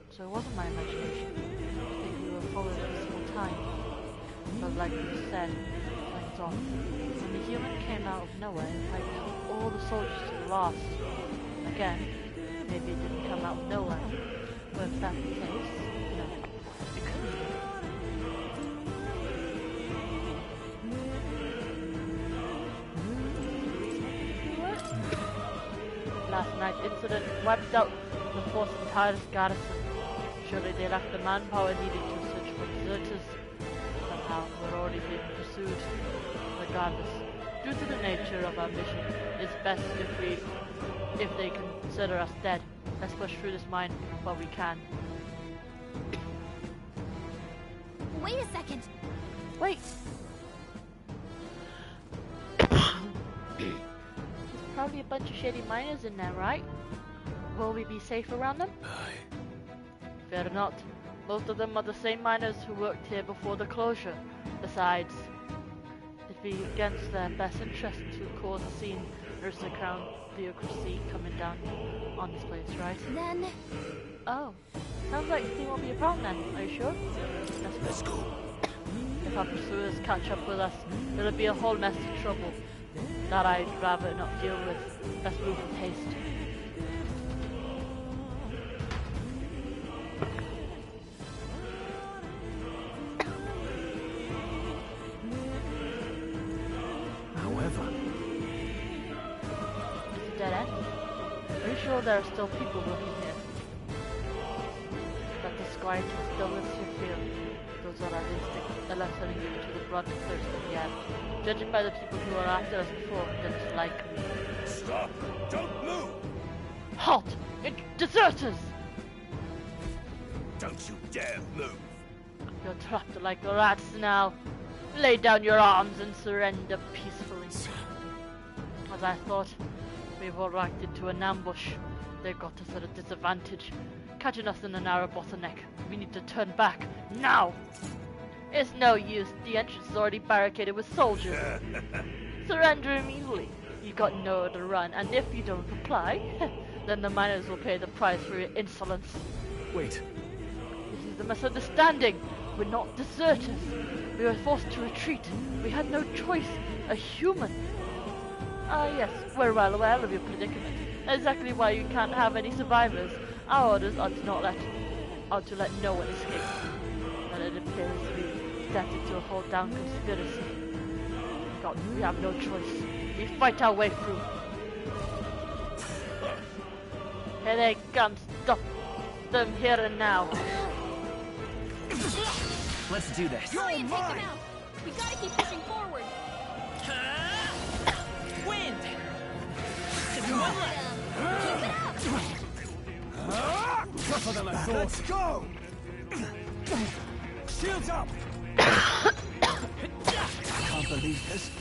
So it wasn't my imagination. I think we were followed this whole time. But like you said, went on. When the human came out of nowhere and tried to keep all the soldiers to the last. Again, maybe it didn't come out of nowhere. But if that's the case, no, it couldn't. Last night's incident wiped out the force's entire garrison. Surely they lacked the manpower needed to search for deserters. Somehow, we're already being pursued. Regardless, due to the nature of our mission, it's best if they consider us dead. Let's push through this mine while we can. Wait a second. Wait. There's probably a bunch of shady miners in there, right? Will we be safe around them? Aye. Fear not. Most of them are the same miners who worked here before the closure. Besides, it'd be against their best interest to cause a scene. There's the crown bureaucracy coming down on this place, right? Then... Oh. Sounds like it won't be a problem then. Are you sure? Let's go. If our pursuers catch up with us, it'll be a whole mess of trouble that I'd rather not deal with. Let's move with haste. However, It's a dead end. Are you sure there are still people working here? That the quiet and stillness you feel, those are our instincts that are telling you to the bloodthirst of the air. Judging by the people who were after us before, then it's likely. stop! Don't move! Halt! Deserters! Don't you dare move! You're trapped like rats now. Lay down your arms and surrender peacefully. As I thought, we've all walked into an ambush. They got us at a disadvantage, catching us in a narrow bottleneck. We need to turn back, now! It's no use, the entrance is already barricaded with soldiers. Surrender immediately. You got nowhere to run, and if you don't comply, then the miners will pay the price for your insolence. Wait. This is a misunderstanding. We're not deserters. We were forced to retreat. We had no choice. A human. Ah, yes, we're well aware of your predicament. Exactly why you can't have any survivors. Our orders are to let no one escape. But it appears we stepped into a hold-down conspiracy. God, we have no choice. We fight our way through. Here they come. Stop them here and now. Let's do this. Hurry and take them out! We gotta keep pushing forward! Wind! Keep it up! Tougher than I thought. Let's go! Shields up! Can't believe this.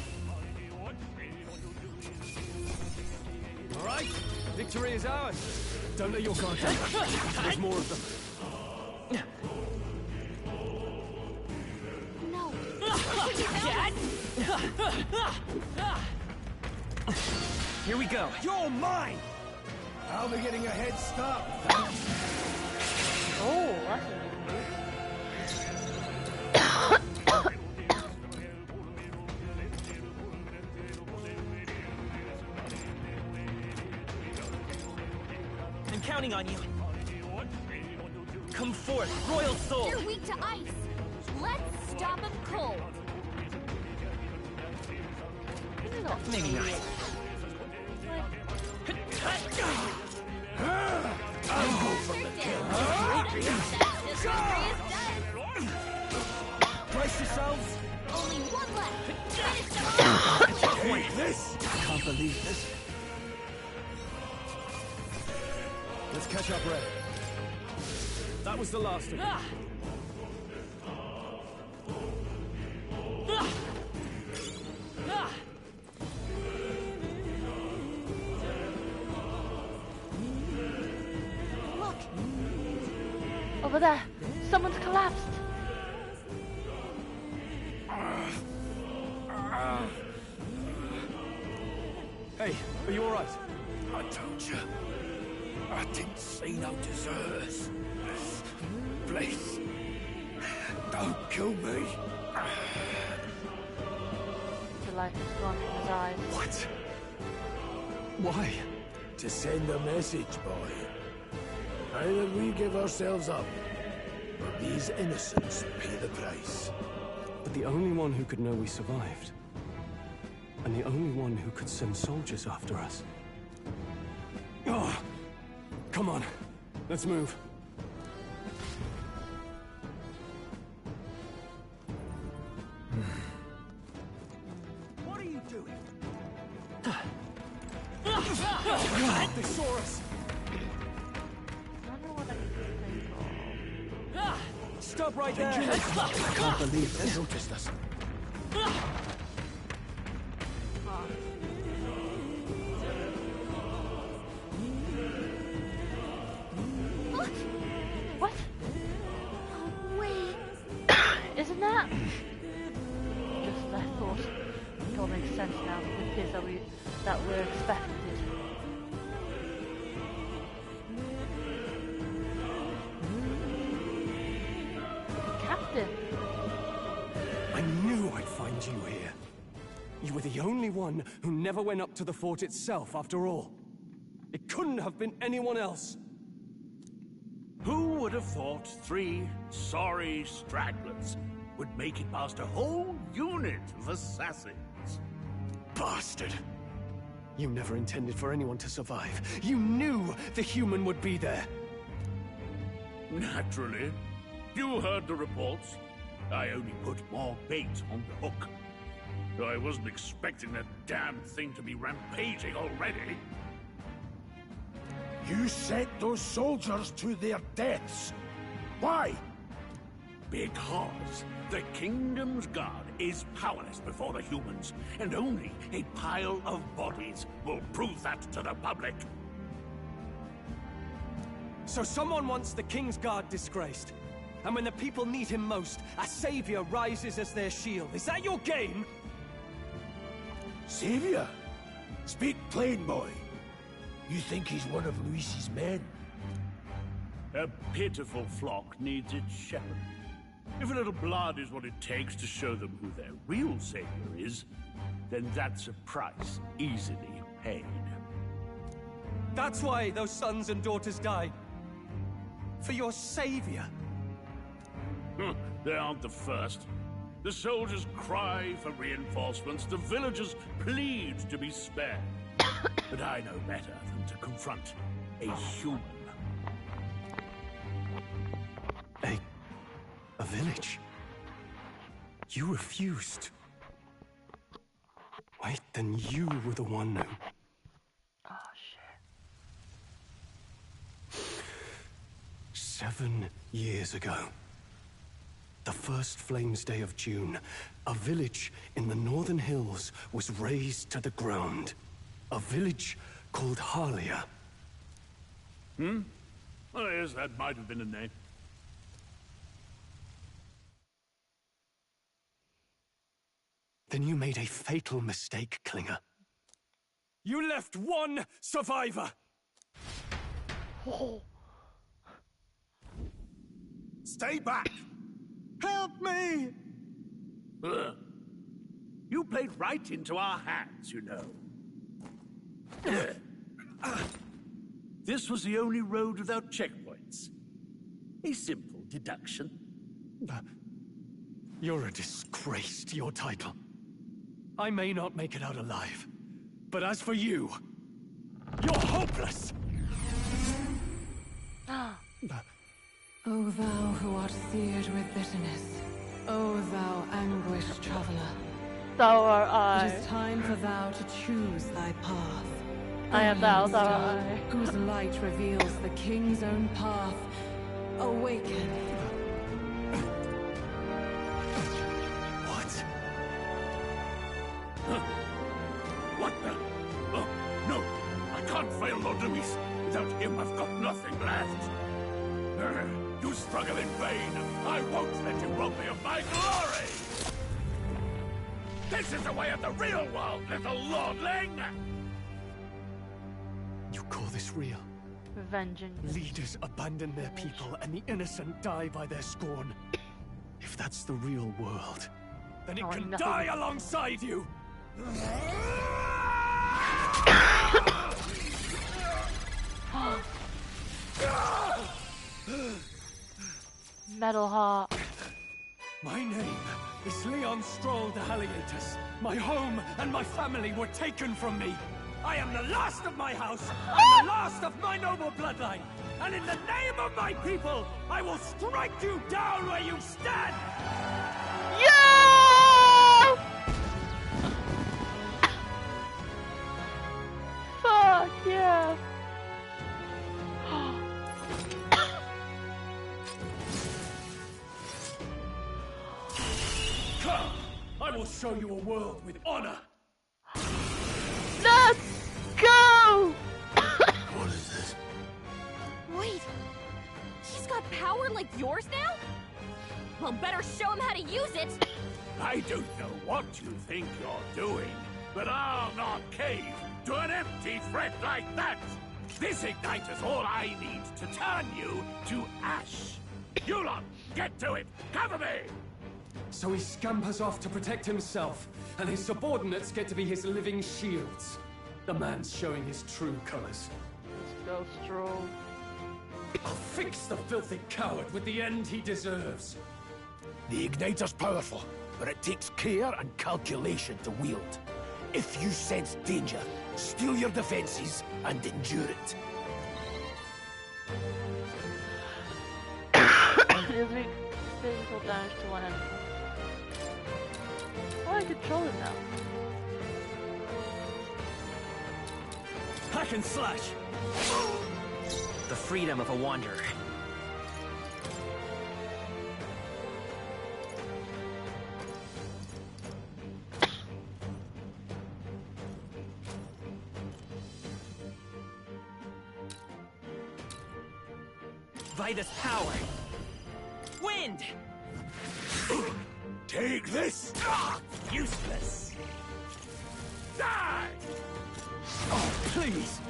All right, victory is ours. Don't let your guard down. There's more of them. No! Here we go. You're mine! I'll be getting a head start. Oh, that's a new move. I'm counting on you. Come forth, Royal Soul. They're weak to ice! Let's stop them cold! Maybe not. I'll go for the kill. Brace yourselves. Only one left! Finish them off! Wait, this? Can't believe this. Let's catch up, Red. That was the last of them. Look! Over there, someone's collapsed. Hey, Hey, are you alright? I told you. I didn't see no deserters. Please. Don't kill me. The light is gone from his eyes. What? Why? To send a message, boy. Either we give ourselves up, or these innocents pay the price. But the only one who could know we survived, and the only one who could send soldiers after us. Oh, come on, let's move. What are you doing? They saw us. I wonder what I can say. Stop right there. I can't believe they noticed us. What? Oh, wait. Isn't that? Just as I thought. It all makes sense now. It appears that we're expected. Captain. I knew I'd find you here. You were the only one who never went up to the fort itself, after all. It couldn't have been anyone else. Who would have thought 3 sorry stragglers would make it past a whole unit of assassins? Bastard! You never intended for anyone to survive. You knew the human would be there. Naturally. You heard the reports. I only put more bait on the hook. I wasn't expecting that damn thing to be rampaging already. You sent those soldiers to their deaths. Why? Because the Kingdom's Guard is powerless before the humans, and only a pile of bodies will prove that to the public. So someone wants the King's Guard disgraced. And when the people need him most, a savior rises as their shield. Is that your game? Savior? Speak plain, boy. You think he's one of Luis's men? A pitiful flock needs its shepherd. If a little blood is what it takes to show them who their real savior is, then that's a price easily paid. That's why those sons and daughters died. For your savior. They aren't the first. The soldiers cry for reinforcements, the villagers plead to be spared. But I know better than to confront a human. A village? You refused. Wait, then you were the one who... Oh, shit. 7 years ago. The first Flames Day of June, a village in the northern hills was razed to the ground. A village called Harlia. Oh, yes, that might have been a name. Then you made a fatal mistake, Klinger. You left one survivor! Oh. Stay back! Help me! You played right into our hands, you know. This was the only road without checkpoints. A simple deduction. You're a disgrace to your title. I may not make it out alive, but as for you, you're hopeless! O thou who art seared with bitterness, O thou anguished traveler, Thou art I. it is time for thou to choose thy path. I am thou, thou Star, art I. whose light reveals the king's own path. Awaken. What? What the? Oh, no! I can't fail Lord Luis. Without him, I've got nothing left. You struggle in vain. I won't let you rob me of my glory! This is the way of the real world, little lordling! this real? Vengeance. Leaders abandon their people and the innocent die by their scorn. If that's the real world, then it Oh, can nothing. die alongside you! Metal Heart. My name is Leon Stroll de Halietus. My home and my family were taken from me. I am the last of my house and the last of my noble bloodline. And in the name of my people, I will strike you down where you stand! Yeah! Fuck yeah! Come! I will show you a world with honor! Let's go! What is this? Wait, he's got power like yours now? Well, better show him how to use it. I don't know what you think you're doing, but I'll not cave to an empty threat like that! This ignite is all I need to turn you to ash! You lot, get to it! Cover me! So he scampers off to protect himself, and his subordinates get to be his living shields. The man's showing his true colors. Let's go, Stroll. I'll fix the filthy coward with the end he deserves. The igniter's powerful, but it takes care and calculation to wield. If you sense danger, steel your defenses and endure it. Deals physical damage to one enemy. Oh, I control it now. Hack and slash! The freedom of a wanderer. Vitus power! Wind! Take this! Useless! Die! Oh, please!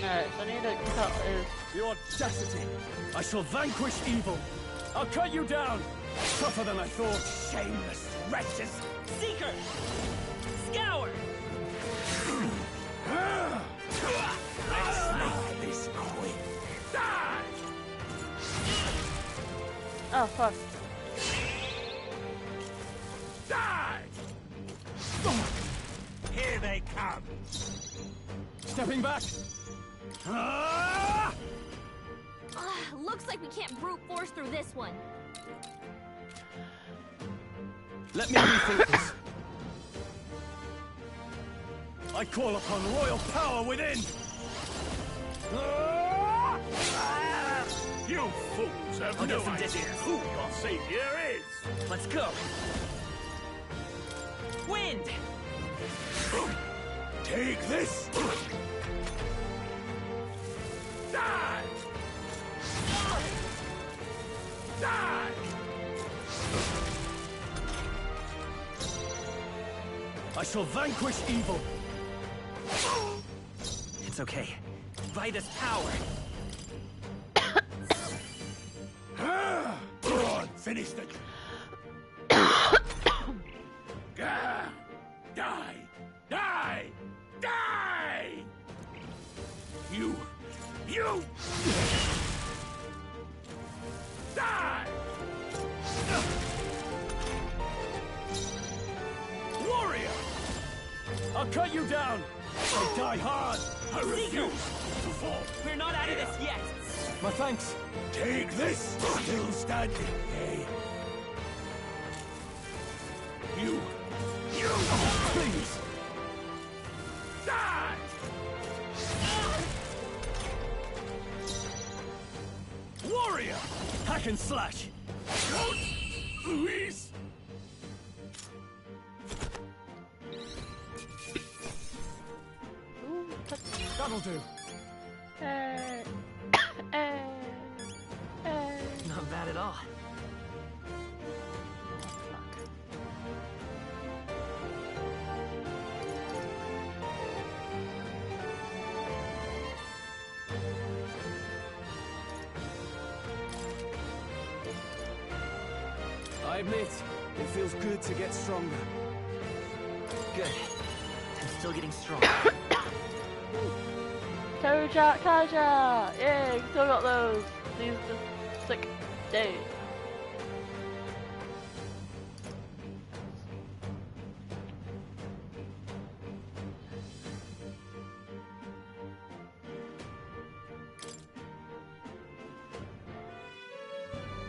Alright, so I need to cut his... The audacity! I shall vanquish evil! I'll cut you down! Tougher than I thought! Shameless wretches! Seeker! Scour! Slay this queen! Die! Oh, fuck. Die! Here they come! Stepping back! Looks like we can't brute force through this one. Let me rethink this. I call upon royal power within! You fools have I'll no get some idea distance. who your savior is! Let's go! Wind! Take this! Die! Die! I shall vanquish evil! It's okay. Vitus power! Go on, finish the... Die! Die! Die! You! Die! Warrior! I'll cut you down! I die hard! I refuse to fall! We're not out of this yet! My thanks! Take this! Still standing, eh? You! Please! Die! Warrior! Hack and slash! Don't! Luis! Ooh, touch. That'll do! Hey. Hey. Not bad at all. I admit, it feels good to get stronger. Good. I'm still getting strong. Kaja! Yay, still got those. These are just sick days.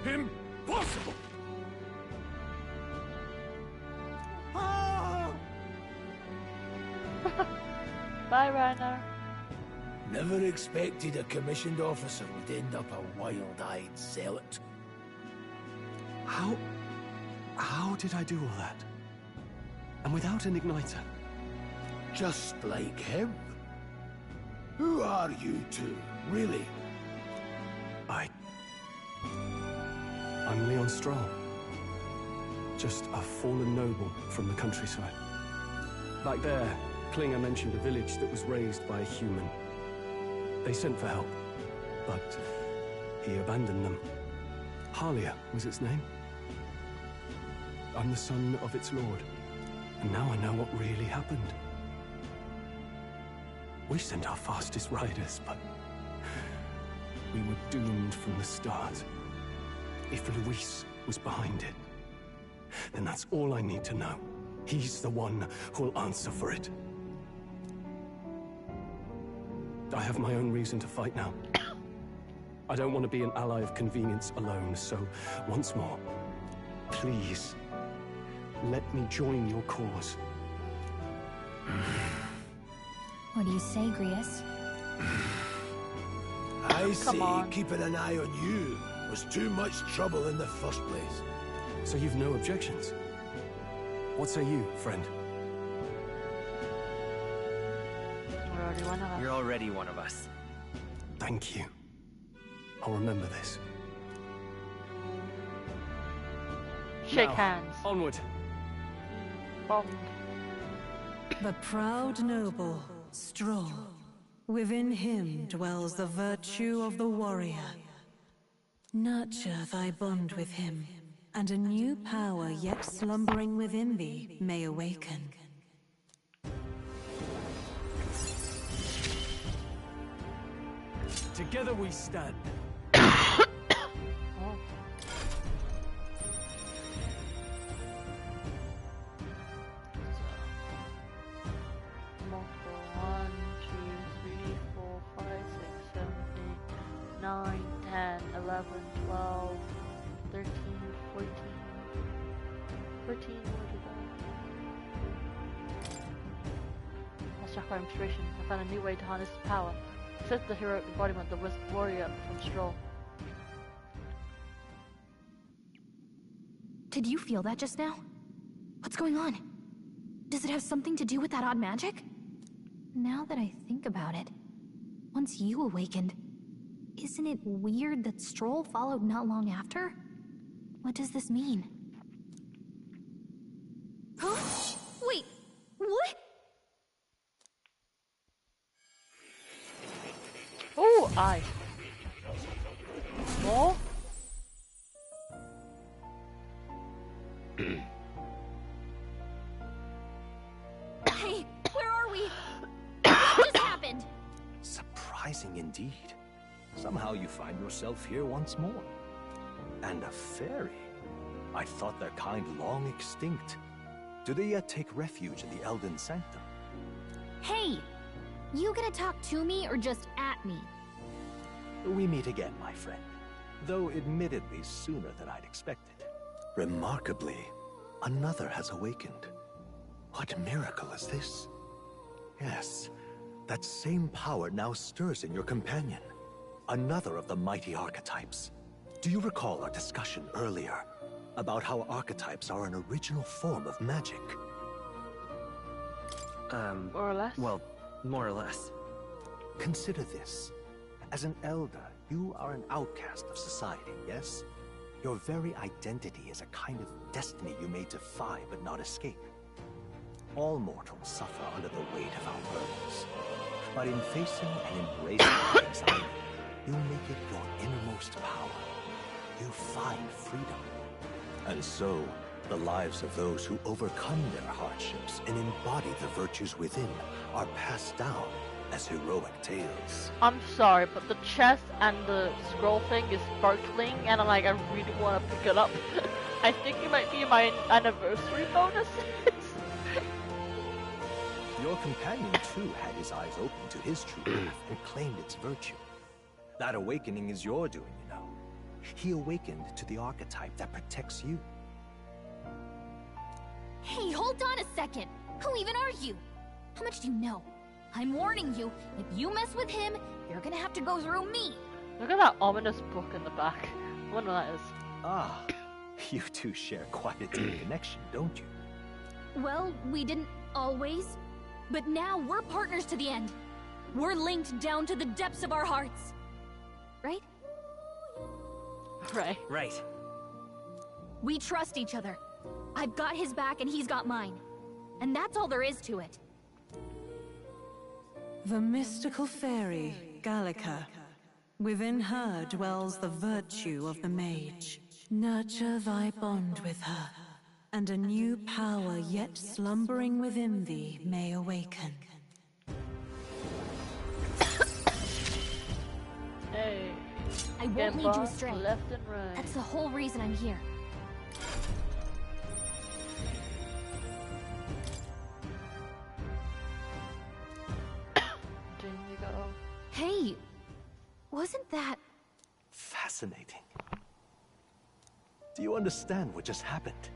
Impossible! Bye, Rainer. Never expected a commissioned officer would end up a wild-eyed zealot. How did I do all that? And without an igniter? Just like him. Who are you two, really? I'm Leon Stroll. Just a fallen noble from the countryside. Back there, Klinger mentioned a village that was raised by a human. They sent for help, but he abandoned them. Halia was its name. I'm the son of its lord, and now I know what really happened. We sent our fastest riders, but we were doomed from the start. If Luis was behind it, then that's all I need to know. He's the one who'll answer for it. I have my own reason to fight now. I don't want to be an ally of convenience alone, so once more, please, let me join your cause. What do you say, Grius? I say on. keeping an eye on you was too much trouble in the first place. So you've no objections? What say you, friend? We're already one of us. You're already one of us. Thank you. I'll remember this. Shake Now, hands. Onward. Bond. The proud noble, Stroll. Within him dwells the virtue of the warrior. Nurture thy bond with him, and a new power yet slumbering within thee may awaken. Together we stand. Oh. Multiple 1, 2, 3, 4, 5, 6, 7, 8, 9, 10, 11, 12, 13, 14, 13, what is that? Let's check our inspiration. I found a new way to harness his power. Says the heroic embodiment of the warrior from Stroll. Did you feel that just now? What's going on? Does it have something to do with that odd magic? Now that I think about it, once you awakened, isn't it weird that Stroll followed not long after? What does this mean? Huh? Wait, what? Oh, aye. More? Hey, where are we? What just happened? Surprising indeed. Somehow you find yourself here once more. And a fairy. I thought their kind long extinct. Do they yet take refuge in the Elden Sanctum? Hey, you gonna talk to me or just at me? We meet again, my friend. Though admittedly sooner than I'd expected. Remarkably, another has awakened. What miracle is this? Yes, that same power now stirs in your companion. Another of the mighty archetypes. Do you recall our discussion earlier about how archetypes are an original form of magic? More or less? Well, more or less. Consider this. As an elder, you are an outcast of society, yes? Your very identity is a kind of destiny you may defy but not escape. All mortals suffer under the weight of our burdens. But in facing and embracing our anxiety, you make it your innermost power. You find freedom. And so, the lives of those who overcome their hardships and embody the virtues within are passed down as heroic tales. I'm sorry, but the chest and the scroll thing is sparkling, and I really want to pick it up. I think it might be my anniversary bonus. Your companion, too, had his eyes open to his true path and claimed its virtue. That awakening is your doing, you know. He awakened to the archetype that protects you. Hey, hold on a second! Who even are you? How much do you know? I'm warning you, if you mess with him, you're gonna have to go through me! Look at that ominous book in the back. I wonder what that is. Ah, you two share quite a deep connection, don't you? Well, we didn't always. But now we're partners to the end. We're linked down to the depths of our hearts. Right? Right. Right. We trust each other. I've got his back and he's got mine. And that's all there is to it. The mystical fairy, Gallica. Within her dwells the virtue of the mage. Nurture thy bond with her, and a new power yet slumbering within thee may awaken. Hey. I won't Get lead you boss astray. left and right. That's the whole reason I'm here. There you go. Hey, wasn't that... Fascinating. Do you understand what just happened?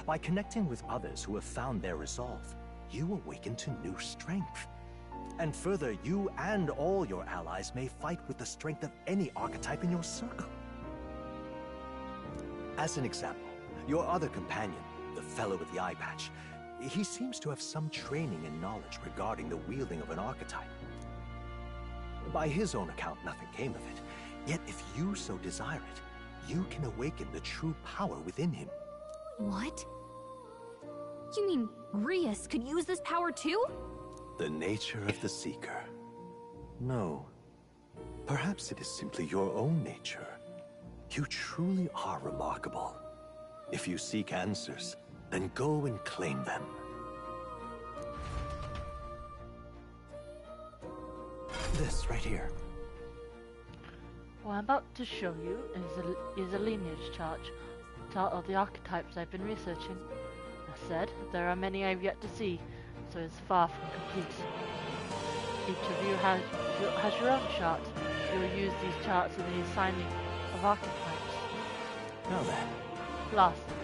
By connecting with others who have found their resolve, you awaken to new strength. And further, you and all your allies may fight with the strength of any archetype in your circle. As an example, your other companion, the fellow with the eye patch, he seems to have some training and knowledge regarding the wielding of an archetype. By his own account, nothing came of it. Yet if you so desire it, you can awaken the true power within him. What? You mean Rias could use this power too? The nature of the Seeker. No. Perhaps it is simply your own nature. You truly are remarkable. If you seek answers, then go and claim them. This right here. What I'm about to show you is a lineage chart of the archetypes I've been researching. As said, there are many I've yet to see, so it's far from complete. Each of you has your own chart. You'll use these charts in the assigning of archetypes. Now then.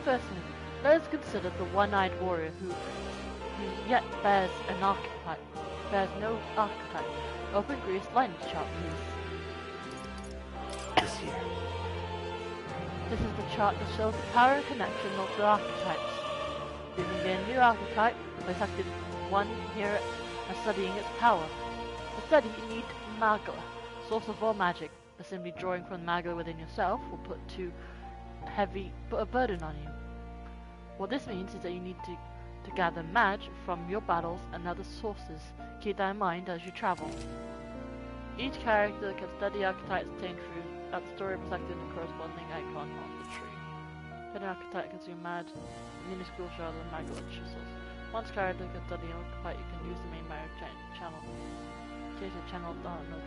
Firstly, let us consider the one-eyed warrior who yet bears no archetype. Open Greece lineage chart, please. This here. This is the chart that shows the power and connection of the archetypes. Using their new archetype, they selected one here and studying its power. To study, you need Magla, source of all magic. But simply drawing from the Magla within yourself will put a burden on you. What this means is that you need to gather magic from your battles and other sources. Keep that in mind as you travel. Each character can study archetypes obtained through that story reflected in the corresponding icon on the tree. An archetype can see mad, minuscule shell and Magla source. Once character can study an archetype, you can use the main magic channel. Change the channel down at no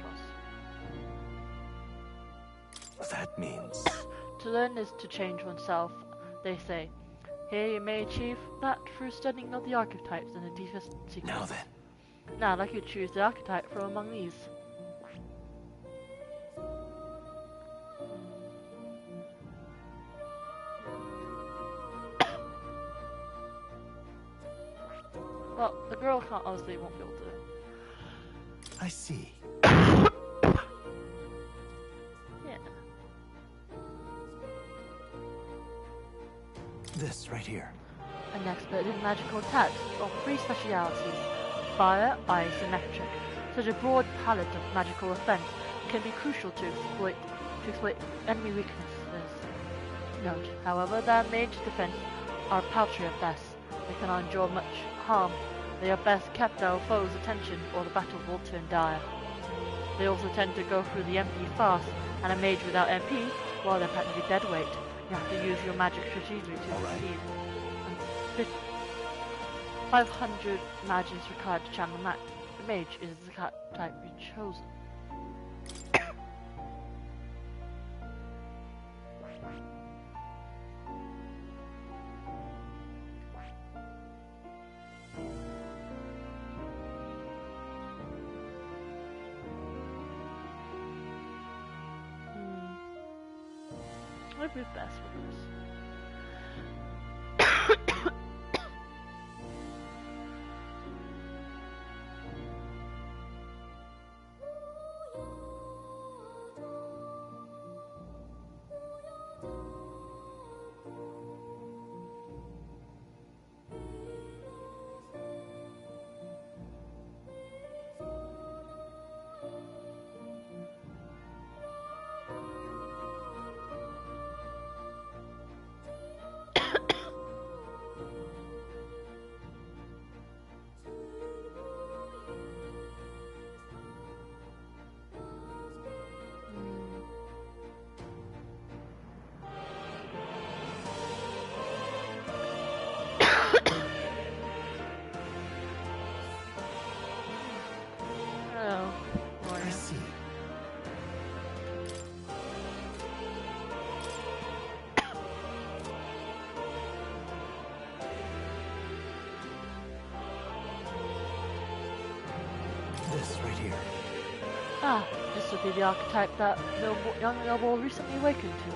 cost. That means... To learn is to change oneself, they say. Here you may achieve that through studying of the archetypes in the deepest secrets. Now then. Now I'd like you to choose the archetype from among these. Well, the girl can't obviously won't be able to. I see. Yeah. This right here. An expert in magical attacks of 3 specialities: fire, ice, and electric. Such a broad palette of magical offense can be crucial to exploit enemy weaknesses. Note, however, that mage defense are paltry at best. They cannot endure much harm. They are best kept out of foes' attention, or the battle will turn dire. They also tend to go through the MP fast, and a mage without MP, well, they're practically dead weight. You have to use your magic strategically to Alright. succeed. And 500 magic is required to channel the mage is the type you chosen. What would be best for this? I see. This right here. Ah, this would be the archetype that young noble recently awakened to.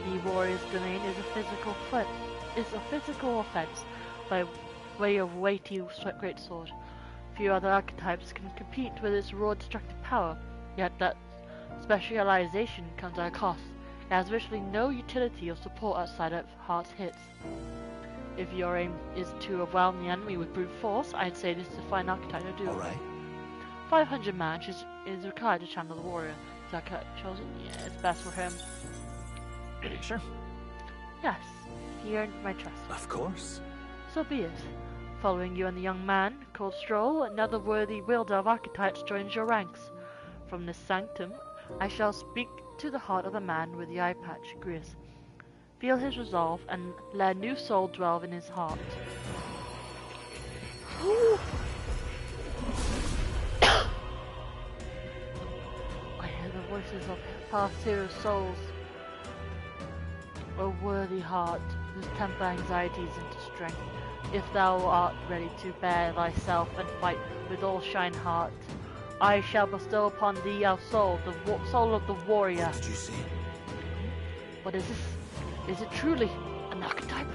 The warrior's domain is a physical offense by way of weighty greatsword. Few other archetypes can compete with its raw destructive power, yet that specialization comes at a cost. It has virtually no utility or support outside of hard hits. If your aim is to overwhelm the enemy with brute force, I'd say this is a fine archetype to do. Alright. 500 match is required to channel the warrior. Is that chosen? Yeah, it's best for him. Sure. Yes, he earned my trust. Of course. So be it. Following you and the young man called Stroll, another worthy wielder of archetypes joins your ranks. From this sanctum, I shall speak to the heart of the man with the eye patch, Gris. Feel his resolve and let a new soul dwell in his heart. I hear the voices of past heroes' souls. O worthy heart, whose temper anxieties into strength, if thou art ready to bear thyself and fight with all shine heart, I shall bestow upon thee our soul, the soul of the warrior. What did you see? What is this? Is it truly an archetype?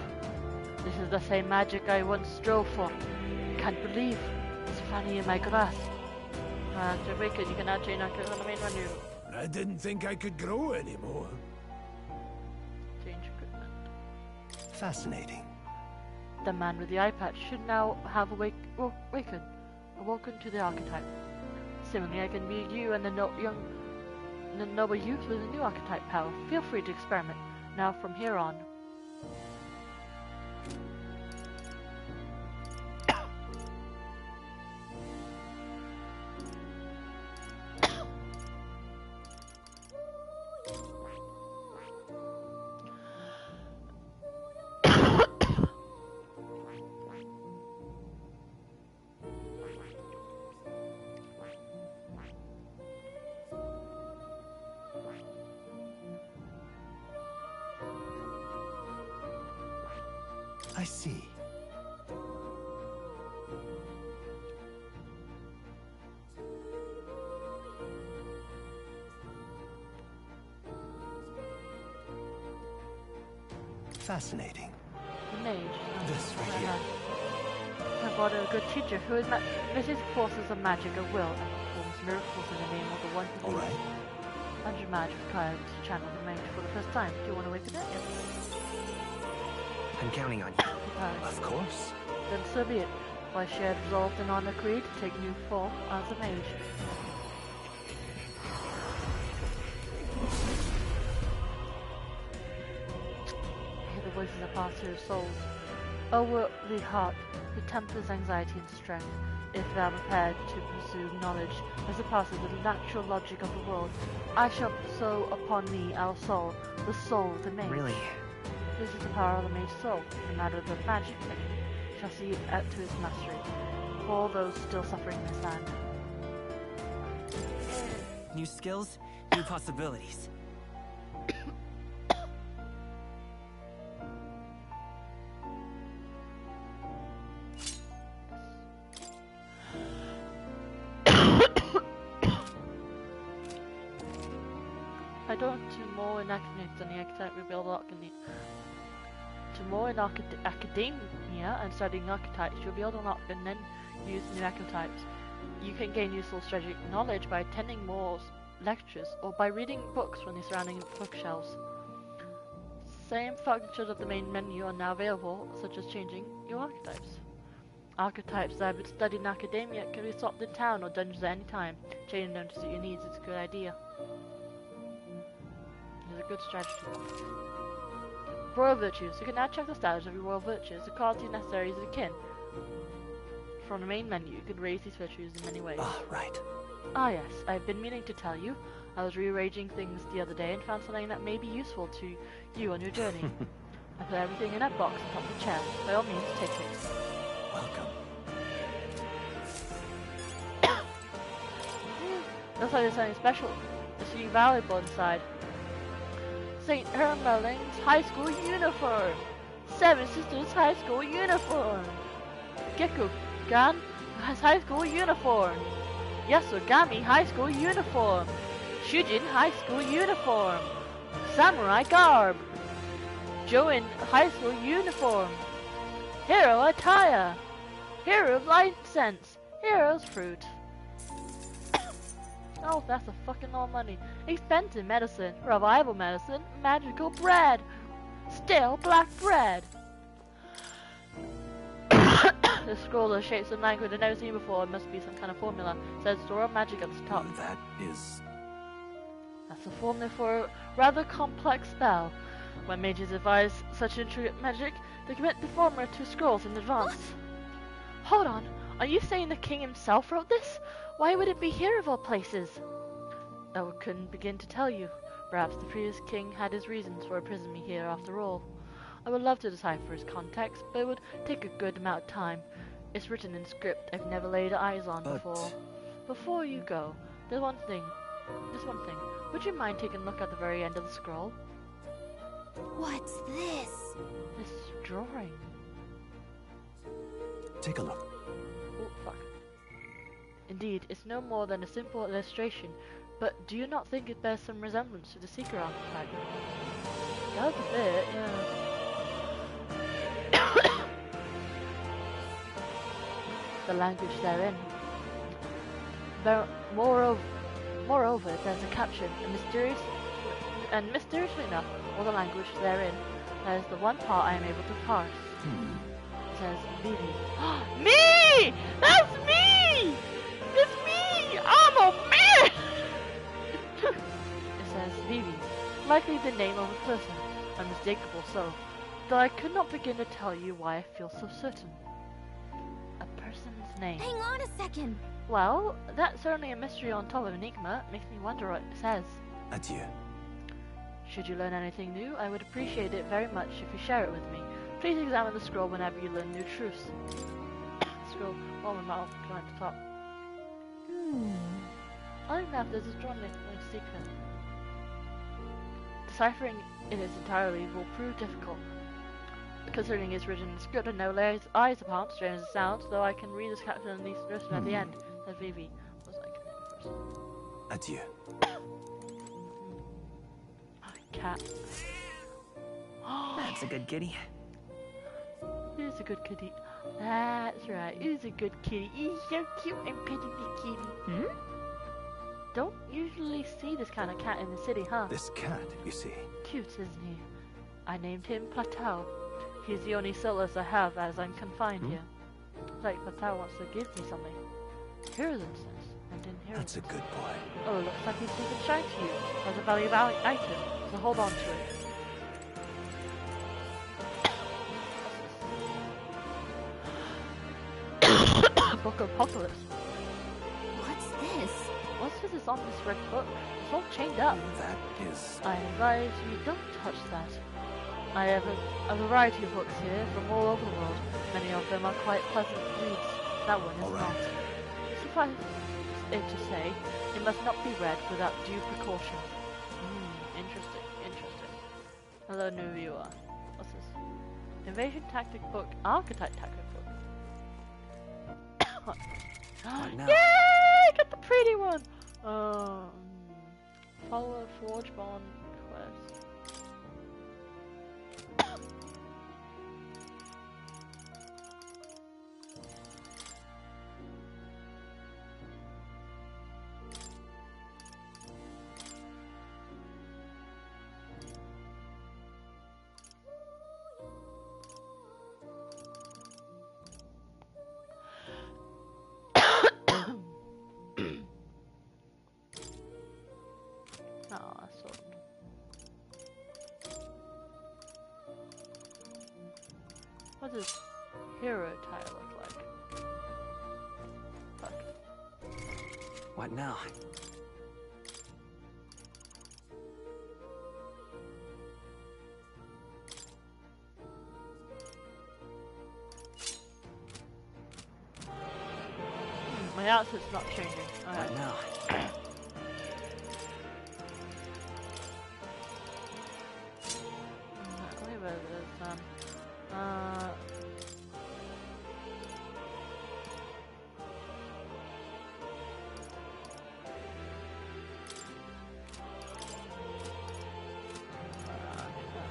This is the same magic I once strove for. I can't believe it's finally in my grasp. After awaken, you can now change on the main menu. I didn't think I could grow anymore. Change equipment. Fascinating. The man with the eye patch should now have awoken to the archetype. Seemingly, I can meet you and the noble youth with a new archetype power. Feel free to experiment. Now, from here on. I see. Fascinating. The mage. This right here. I brought a good teacher who mixes forces of magic at will and performs miracles in the name of the one who Alright. 100 magic required to channel the mage for the first time. Do you want to awaken it? Yes. I'm counting on you. Of course. Then so be it. By shared resolve and honor creed to take new form as a mage. Hear the voices of past heroes' souls. O worldly heart, who tempers anxiety and strength, if thou prepared to pursue knowledge as surpasses the natural logic of the world, I shall bestow upon thee our soul, the soul of the mage. Really? This is the power of the Mage Soul, no matter the magic that you shall see out to its mastery. For all those still suffering in this land. New skills, new possibilities. I don't do more in academia than the archetype rebuild alchemy. To more in academia and studying archetypes, you'll be able to unlock and then use new archetypes. You can gain useful strategic knowledge by attending more lectures or by reading books from the surrounding bookshelves. Same functions of the main menu are now available, such as changing your archetypes. Archetypes that have been studied in academia can be swapped in town or dungeons at any time. Changing them to suit your needs is a good idea. It's a good strategy. Royal virtues. You can now check the status of your royal virtues. The quality necessary is akin. From the main menu, you can raise these virtues in many ways. Ah, right. Ah yes, I've been meaning to tell you. I was rearranging things the other day and found something that may be useful to you on your journey. I put everything in that box on top of the chair. By all means, take it. Welcome. Looks like there's something special. There's something valuable inside. St. Ermeling's High School uniform! Seven Sisters High School uniform! Gekugan has High School uniform! Yasogami High School uniform! Shujin High School uniform! Samurai garb! Join High School uniform! Hero attire! Hero license! Hero's fruit! Oh, that's a fucking lot of money. Expensive medicine, revival medicine, magical bread, stale black bread. The scroll of shapes and language I've never seen before. It must be some kind of formula. It says store of magic at the top. That is... That's a formula for a rather complex spell. When mages advise such intricate magic, they commit the formula to scrolls in advance. Hold on, are you saying the king himself wrote this? Why would it be here of all places? I couldn't begin to tell you. Perhaps the previous king had his reasons for imprisoning me here after all. I would love to decipher his context, but it would take a good amount of time. It's written in script I've never laid eyes on before. Before you go, there's one thing. Would you mind taking a look at the very end of the scroll? What's this? This drawing. Take a look. Oh, fuck. Indeed, it's no more than a simple illustration, but do you not think it bears some resemblance to the Seeker archetype? Does a bit, yeah. The language therein. Moreover, there's a caption, and mysteriously enough, all the language therein, that is the one part I am able to parse. It says, Vivi. Me! That's me! It's me! I'm a man! It says, Vivi. Likely the name of a person, unmistakable so, though I could not begin to tell you why I feel so certain. A person's name. Hang on a second. Well, that's certainly a mystery on top of enigma. Makes me wonder what it says. Adieu. Should you learn anything new, I would appreciate it very much if you share it with me. Please examine the scroll whenever you learn new truths. Scroll, oh my mouth, going at the top. I don't know if there's a strong secret. Deciphering it is entirely will prove difficult. Considering it's written in script and no lays eyes upon, strange as it sounds, though I can read this caption and these written at the end. Says Vivi. What was I first? Adieu. Cat. That's a good kitty. He's a good kitty. That's right. He's a good kitty. He's so cute and pretty big kitty. Don't usually see this kind of cat in the city, huh? This cat, you see. Cute, isn't he? I named him Plateau. He's the only solace I have as I'm confined here. It's like Plateau wants to give me something. Here's incense. And in here. That's a good boy. Oh, looks like he's taken shine to you. As a valuable item, so hold on to it. Book of Apocalypse. What's this? What's this on this red book? It's all chained up. That is... I advise you don't touch that. I have a variety of books here from all over the world. Many of them are quite pleasant reads. That one is not. Suffice it to say, it must not be read without due precaution. Interesting, interesting. Hello, new viewer. What's this? Invasion tactic book, archetype tactic book. Yay! Get the pretty one! Follow a Forge Bond quest. What does hero tile look like? Fuck. What now? My outfit's not changing. Okay. What now? Let me wear this.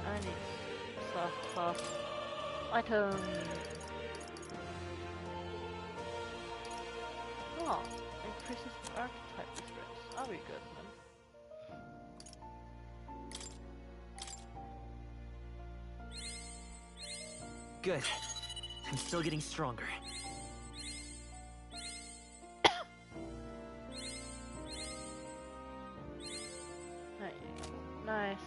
I need stuff. Item. Oh, increases archetype stress. That'll be good then. Good. I'm still getting stronger. Nice.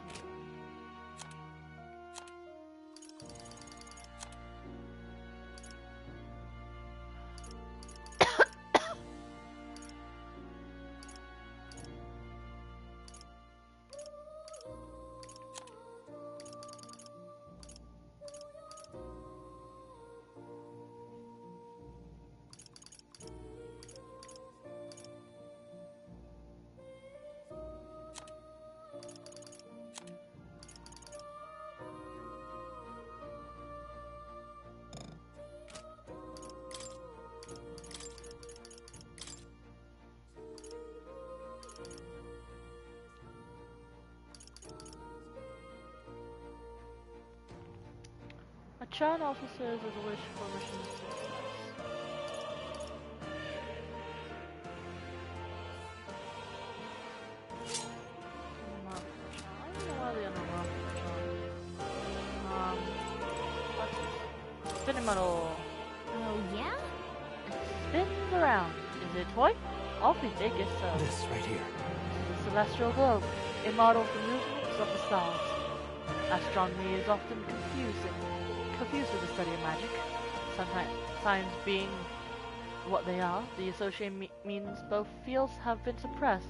A churn also serves as a wish for mission success. I don't know why they are not what's this? Spinning model. Oh, yeah? It spins around. Is it a toy? Awfully big, if so. This right here. This is a celestial globe, a model for movements of the stars. Astronomy is often confused with the study of magic. Sometimes signs being what they are, the associated means both fields have been suppressed.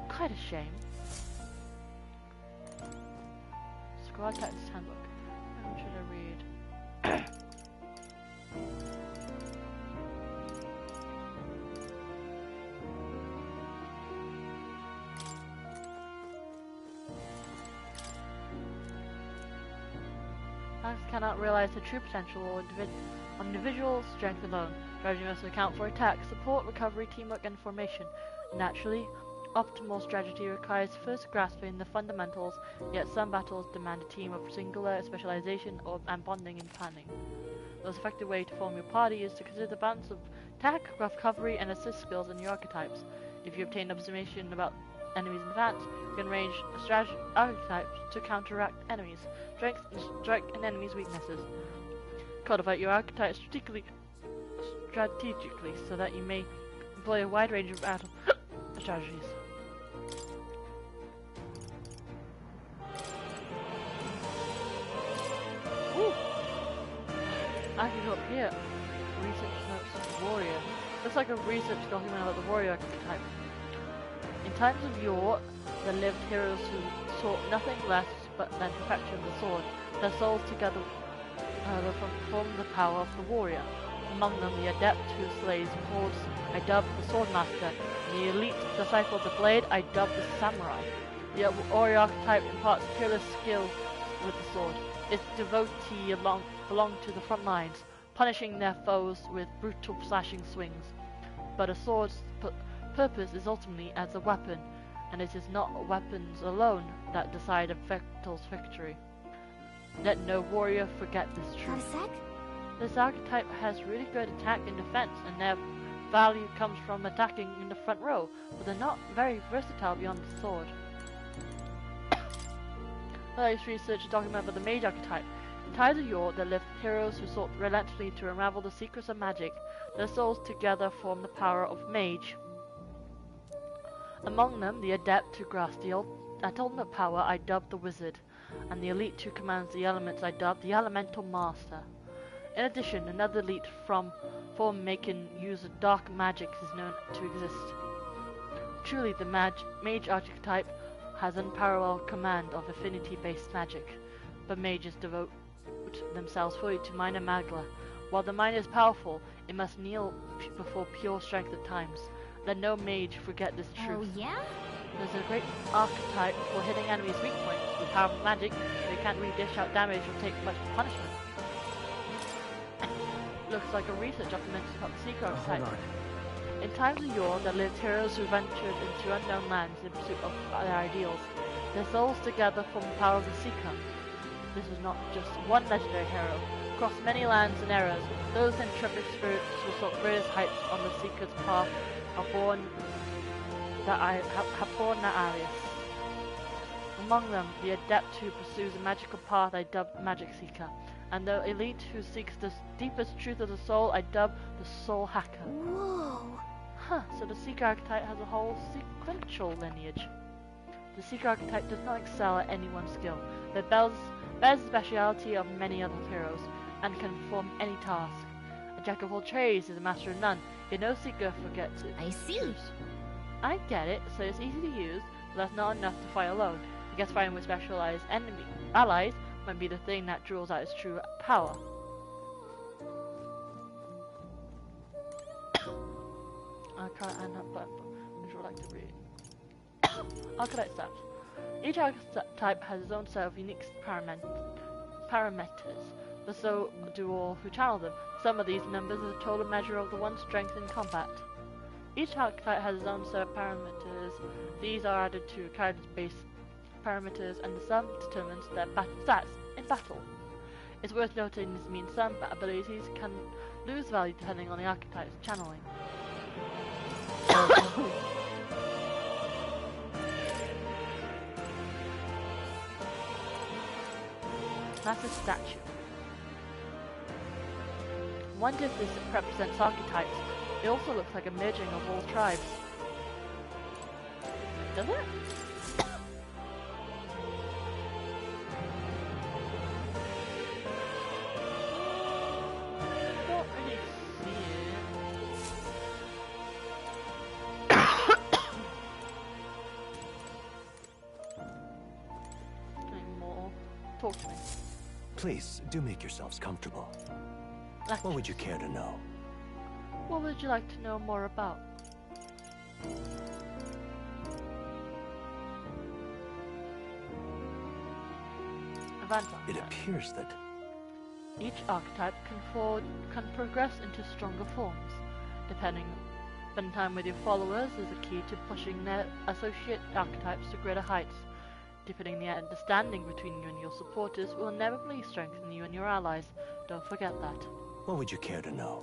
Quite a shame. Squad Tactics Handbook. What should I read? Tactics cannot realize the true potential of individual strength alone. Strategy must account for attack, support, recovery, teamwork, and formation. Naturally, optimal strategy requires first grasping the fundamentals, yet some battles demand a team of singular specialization and bonding in planning. The most effective way to form your party is to consider the balance of attack, recovery, and assist skills in your archetypes. If you obtain information about enemies in advance, you can arrange strategy archetypes to counteract enemies' strengths and strike an enemy's weaknesses. Cultivate your archetypes strategically so that you may employ a wide range of battle strategies. Ooh. I can go up here. Research notes warrior. Looks like a research document about the warrior archetype. In times of yore, there lived heroes who sought nothing less but then perfection of the sword. Their souls together form the power of the warrior. Among them, the adept who slays hordes, I dub the swordmaster. The elite disciple of the blade, I dub the samurai. The warrior archetype imparts peerless skill with the sword. Its devotee belong to the front lines, punishing their foes with brutal slashing swings. But a sword's purpose is ultimately as a weapon, and it is not weapons alone that decide a battle's victory. Let no warrior forget this truth. This archetype has really good attack and defense, and their value comes from attacking in the front row, but they're not very versatile beyond the sword. Let's research a document about the mage archetype. In times of yore, there lived heroes who sought relentlessly to unravel the secrets of magic. Their souls together form the power of mage. Among them, the adept who grasps that ultimate power, I dub the wizard, and the elite who commands the elements, I dub the elemental master. In addition, another elite from making use of dark magic is known to exist. Truly, the mage archetype has unparalleled command of affinity-based magic, but mages devote themselves fully to minor magla. While the mind is powerful, it must kneel before pure strength at times. Let no mage forget this truth. Oh yeah? There's a great archetype for hitting enemies' weak points. With powerful magic, they can't really dish out damage or take much punishment. Looks like a research document about the Seeker archetype. In times of yore, there lived heroes who ventured into unknown lands in pursuit of their ideals. Their souls together form the power of the Seeker. This was not just one legendary hero. Across many lands and eras, those intrepid spirits who sought greatest heights on the Seeker's path have borne their alias. Among them, the adept who pursues a magical path I dub Magic Seeker, and the elite who seeks the deepest truth of the soul I dub the Soul Hacker. Whoa! Huh, so the Seeker archetype has a whole sequential lineage. The Seeker archetype does not excel at any one skill, but bears the speciality of many other heroes, and can perform any task. A jack of all trades is a master of none, yet no Seeker forgets it. I see. I get it, so it's easy to use, but that's not enough to fight alone. I guess fighting with specialized allies might be the thing that draws out its true power. I can't end up, but I would like to read. Archetype stats. Each archetype has its own set of unique parameters, but so do all who channel them. Some of these numbers are the total measure of the one's strength in combat. Each archetype has its own set of parameters. These are added to character's base parameters, and the sum determines their stats in battle. It's worth noting this means some abilities can lose value depending on the archetype's channeling. That's a statue. I wonder if this represents archetypes. It also looks like a merging of all tribes. Does it? I don't really see it. Any more? Talk to me. Please, do make yourselves comfortable. What would you care to know? What would you like to know more about? It appears that each archetype can progress into stronger forms. Spend time with your followers is a key to pushing their associate archetypes to greater heights. Deepening the understanding between you and your supporters will inevitably strengthen you and your allies. Don't forget that. What would you care to know?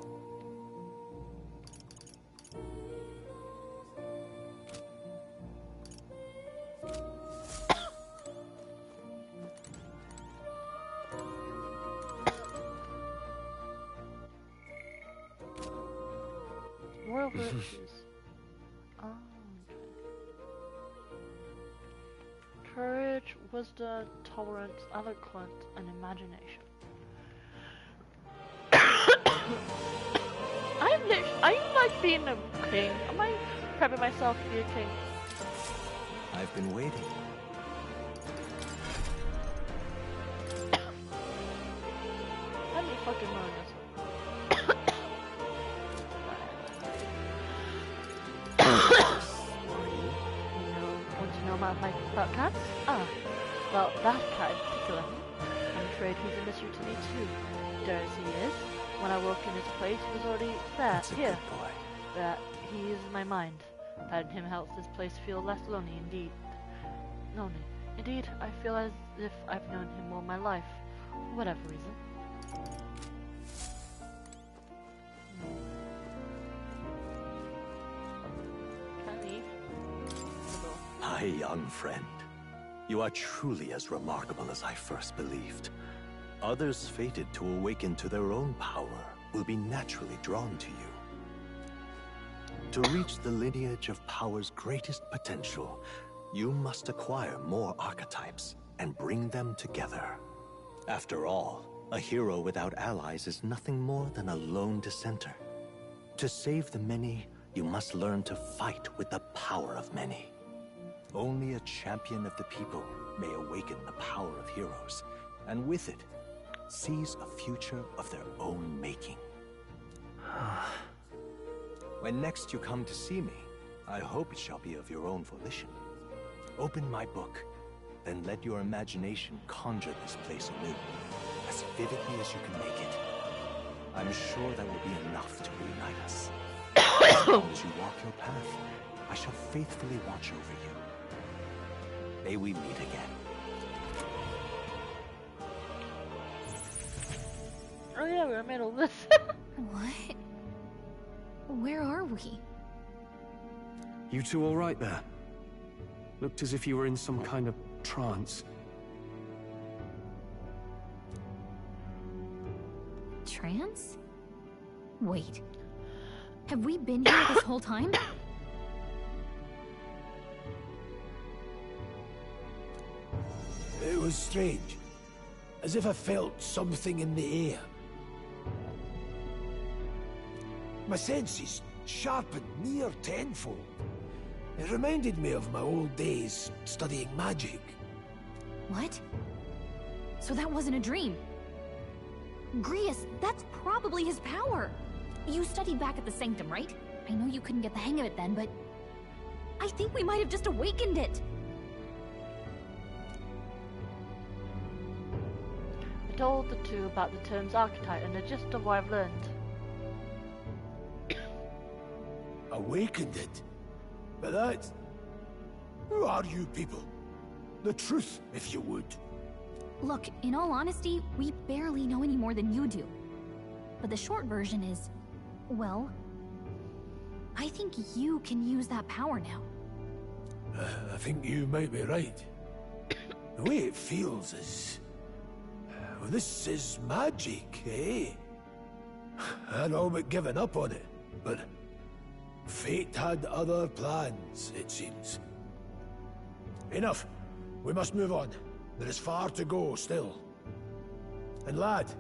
Royal virtues. Courage, wisdom, tolerance, eloquence, and imagination. I'm like being a king. Am I prepping myself to be a king? I've been waiting. fucking moan as well. Want to know about cats? Ah, well, that cat in particular. I'm afraid he's a mystery to me too. There as he is, when I woke in his place, he was already there, That's a here. good boy. He is my mind. Patting him helps this place feel less lonely indeed. Lonely. Indeed, I feel as if I've known him all my life, for whatever reason. Can't leave. My young friend, you are truly as remarkable as I first believed. Others fated to awaken to their own power will be naturally drawn to you. To reach the lineage of power's greatest potential, you must acquire more archetypes and bring them together. After all, a hero without allies is nothing more than a lone dissenter. To save the many, you must learn to fight with the power of many. Only a champion of the people may awaken the power of heroes, and with it, seize a future of their own making. When next you come to see me, I hope it shall be of your own volition. Open my book, then let your imagination conjure this place anew, as vividly as you can make it. I'm sure that will be enough to reunite us. As long as you walk your path, I shall faithfully watch over you. May we meet again. Oh yeah, we're in the middle of this. What? Where are we? You two all right there? Looked as if you were in some kind of trance. Trance? Wait. Have we been here this whole time? It was strange. As if I felt something in the air. My senses sharpened near tenfold. It reminded me of my old days studying magic. What? So that wasn't a dream. Grius, that's probably his power. You studied back at the Sanctum, right? I know you couldn't get the hang of it then, but I think we might have just awakened it. I told the two about the terms archetype and the gist of what I've learned. Awakened it? But that... Who are you people? The truth, if you would. Look, in all honesty, we barely know any more than you do. But the short version is, well, I think you can use that power now. I think you might be right. The way it feels is... Well, this is magic, eh? I'd all but given up on it, but... Fate had other plans, it seems. Enough. We must move on. There is far to go still. And lad,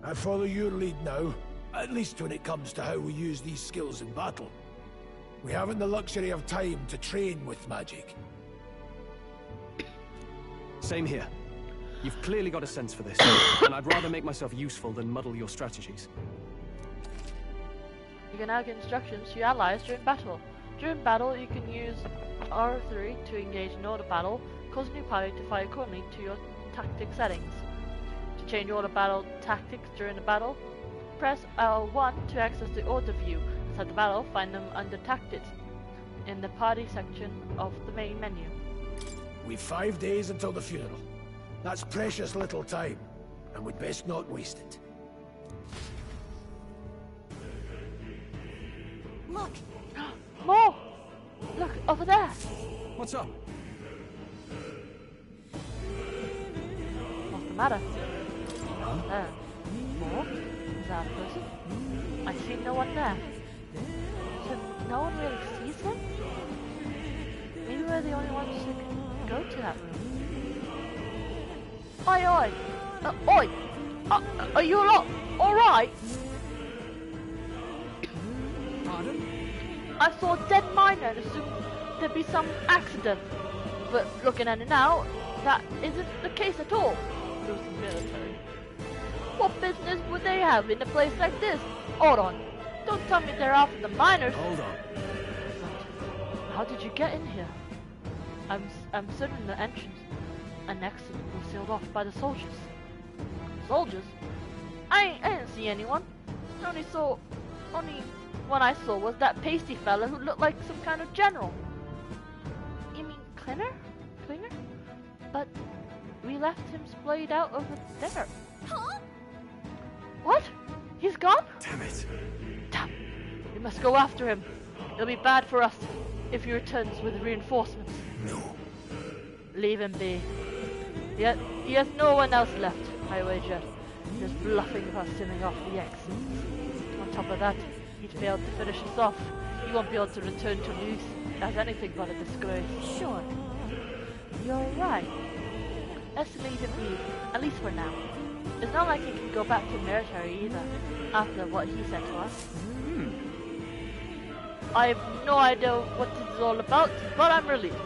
I follow your lead now, at least when it comes to how we use these skills in battle. We haven't the luxury of time to train with magic. Same here. You've clearly got a sense for this, and I'd rather make myself useful than muddle your strategies. You can now get instructions to your allies during battle. During battle, you can use R3 to engage in order battle, causing your party to fight accordingly to your tactic settings. To change order battle tactics during the battle, press L1 to access the order view. Inside the battle, find them under tactics in the party section of the main menu. We've 5 days until the funeral. That's precious little time, and we'd best not waste it. Look! More! Look, over there! What's up? What's the matter? There. More? Is that a person? I see no one there. So no one really sees him? Maybe we're the only ones who can go to that room. Oi, oi! Oi! Are you lot alright? Pardon? I saw a dead miner and assumed there'd be some accident. But looking at it now, that isn't the case at all. Losing military. What business would they have in a place like this? Hold on. Don't tell me they're after the miners. Hold on. How did you get in here? I'm certain the entrance and exit was sealed off by the soldiers. Soldiers? I didn't see anyone. Only one I saw was that pasty fella who looked like some kind of general. You mean Klinger? But we left him splayed out over there. Huh? What? He's gone? Damn it. Damn. We must go after him. It'll be bad for us if he returns with reinforcements. No. Leave him be. Yet he has no one else left, I wager. Just bluffing with us simming off the exits. On top of that, he'd failed to finish us off. He won't be able to return to Luce as anything but a disgrace. Sure. You're right. Let's leave him be, at least for now. It's not like he can go back to the military either, after what he said to us. I have no idea what this is all about, but I'm relieved.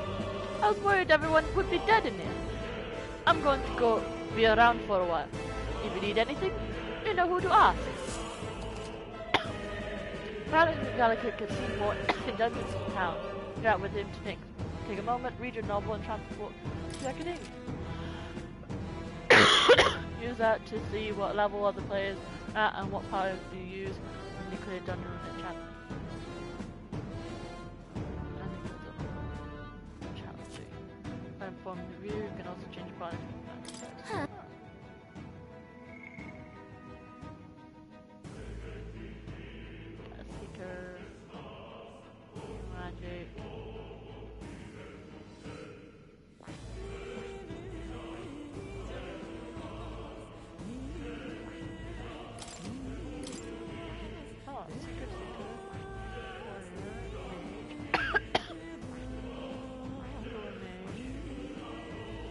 I was worried everyone would be dead in here. I'm going to go be around for a while. If you need anything, you know who to ask. Apparently Gallagher can see more in dungeons in town. Get out with him to think. Take a moment, read your novel and transport check it in. Use that to see what level other players are at and what powers you use when you clear dungeon enchantment. When informed review, you can also change your body. Seeker, magic. Oh, secret seeker.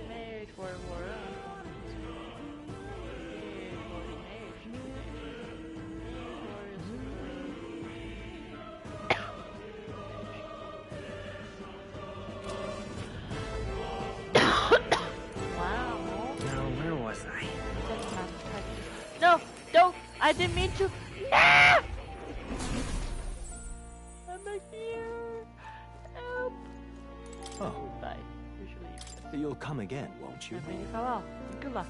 Mage, warrior. No, don't! I didn't mean to. No! I'm back here. Help! Oh, Bye. Usually. you'll come again, won't you? Maybe farewell. Good luck.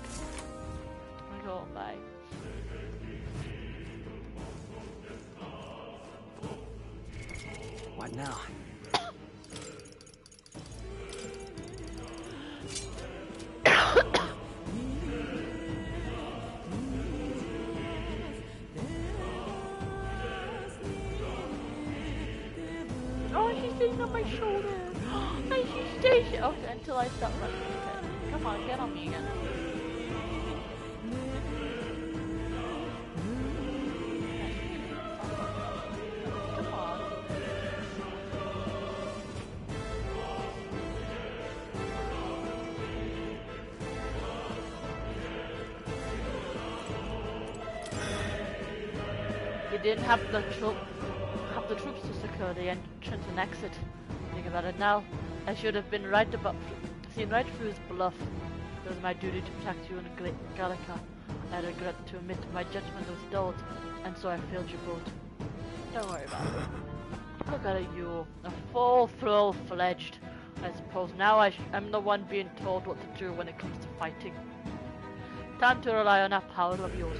I go. Bye. What now? Oh, she's sitting on my shoulder. And she's stationed. Okay, until I stop running. Okay. Come on, get on me again. Come on. You didn't have the troops to secure the entrance and exit. Think about it now. I should have been seen right through his bluff. It was my duty to protect you and Gallica. I regret to admit my judgment was dulled, and so I failed you both. Don't worry about it. Look at you, a full-fledged. I suppose now I'm the one being told what to do when it comes to fighting. Time to rely on that power of yours.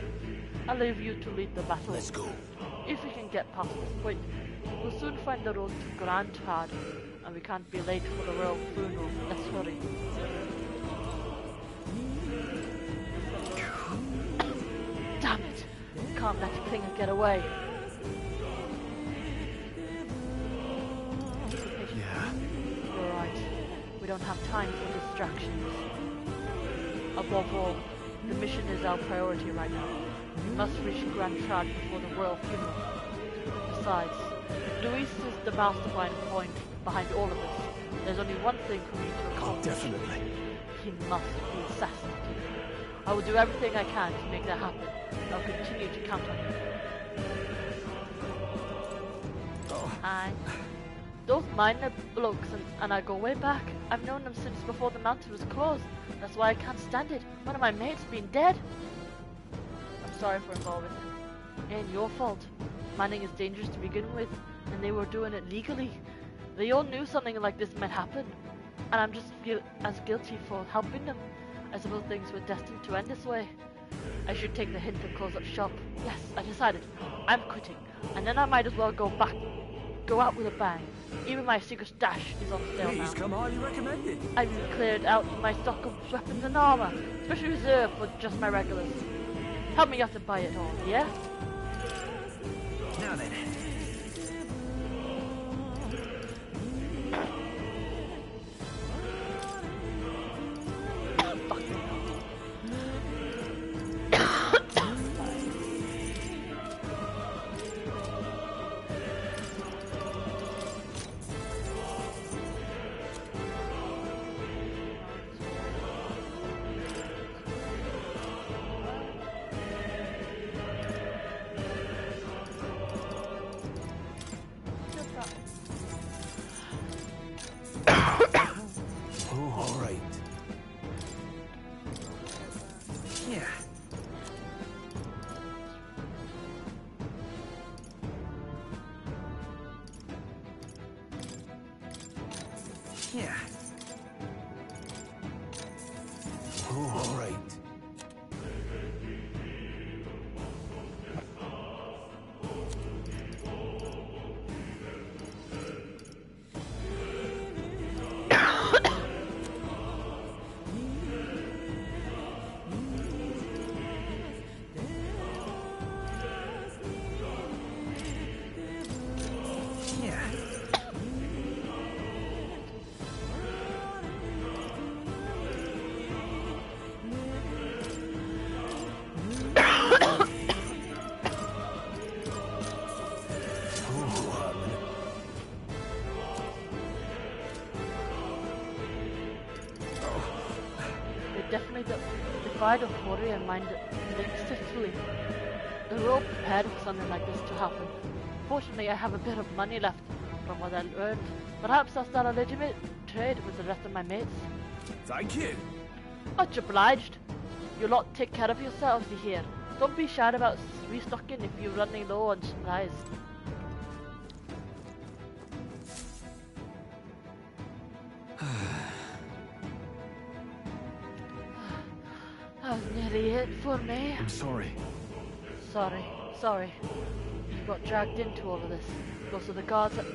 I'll leave you to lead the battle. Let's go. If we can get past this point, we'll soon find the road to Grandhard, and we can't be late for the royal funeral. Let's hurry. Damn it! We can't let Klinger get away. Yeah. You're right. We don't have time for distractions. Above all, the mission is our priority right now. We must reach Grandhard before the royal funeral. Besides, if Luis is the mastermind point behind all of this, there's only one thing for me to accomplish. Definitely. He must be assassinated. I will do everything I can to make that happen. I'll continue to count on you. And those minor blokes and I go way back. I've known them since before the mountain was closed. That's why I can't stand it. One of my mates being dead. sorry for involving him. Ain't your fault. Mining is dangerous to begin with, and they were doing it legally. They all knew something like this might happen, and I'm just as guilty for helping them. I suppose things were destined to end this way. I should take the hint and close up shop. Yes, I decided. I'm quitting, and then I might as well go out with a bang. Even my secret stash is on sale now. Please come highly recommended. I've even cleared out my stock of weapons and armor, especially reserved for just my regulars. Help me out to buy it all, yeah? Now then. Yeah. Oh, all right. If I don't worry and mind things successfully, we're all prepared for something like this to happen. Fortunately, I have a bit of money left from what I earned. Perhaps I'll start a legitimate trade with the rest of my mates. Thank you. Much obliged. You lot take care of yourselves, you hear. Don't be shy about restocking if you're running low on supplies. That was nearly it for me. I'm sorry. Sorry. You got dragged into all of this. Most of the guards and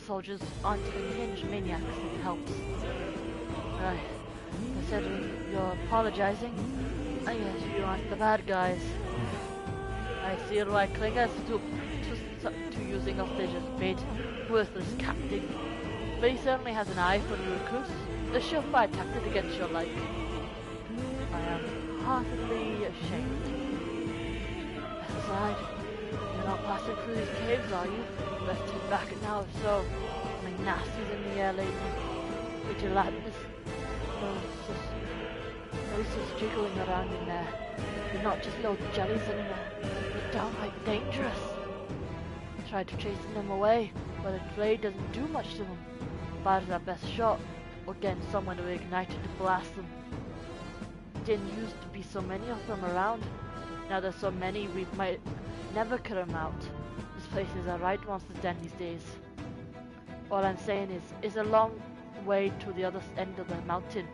soldiers aren't unhinged maniacs, if it helps. Right. Considering you're apologizing, I guess you aren't the bad guys. I see why clingers to using hostage as bait. Worthless captain. But he certainly has an eye for new recruits. A surefire tactic against your like. I am heartedly ashamed. Aside, you're not passing through these caves, are you? Let's take back it now, if so. Something nasty's in the air lately. Vigilantes. Noses jiggling around in there. They're not just little jellies anymore. They're downright dangerous. Tried to chase them away, but a blade doesn't do much to them. Fire's our best shot, or getting someone to ignite it to blast them. Didn't used to be so many of them around. Now there's so many we might never cut them out. This place is a right monster's den these days. All I'm saying is, it's a long way to the other end of the mountain.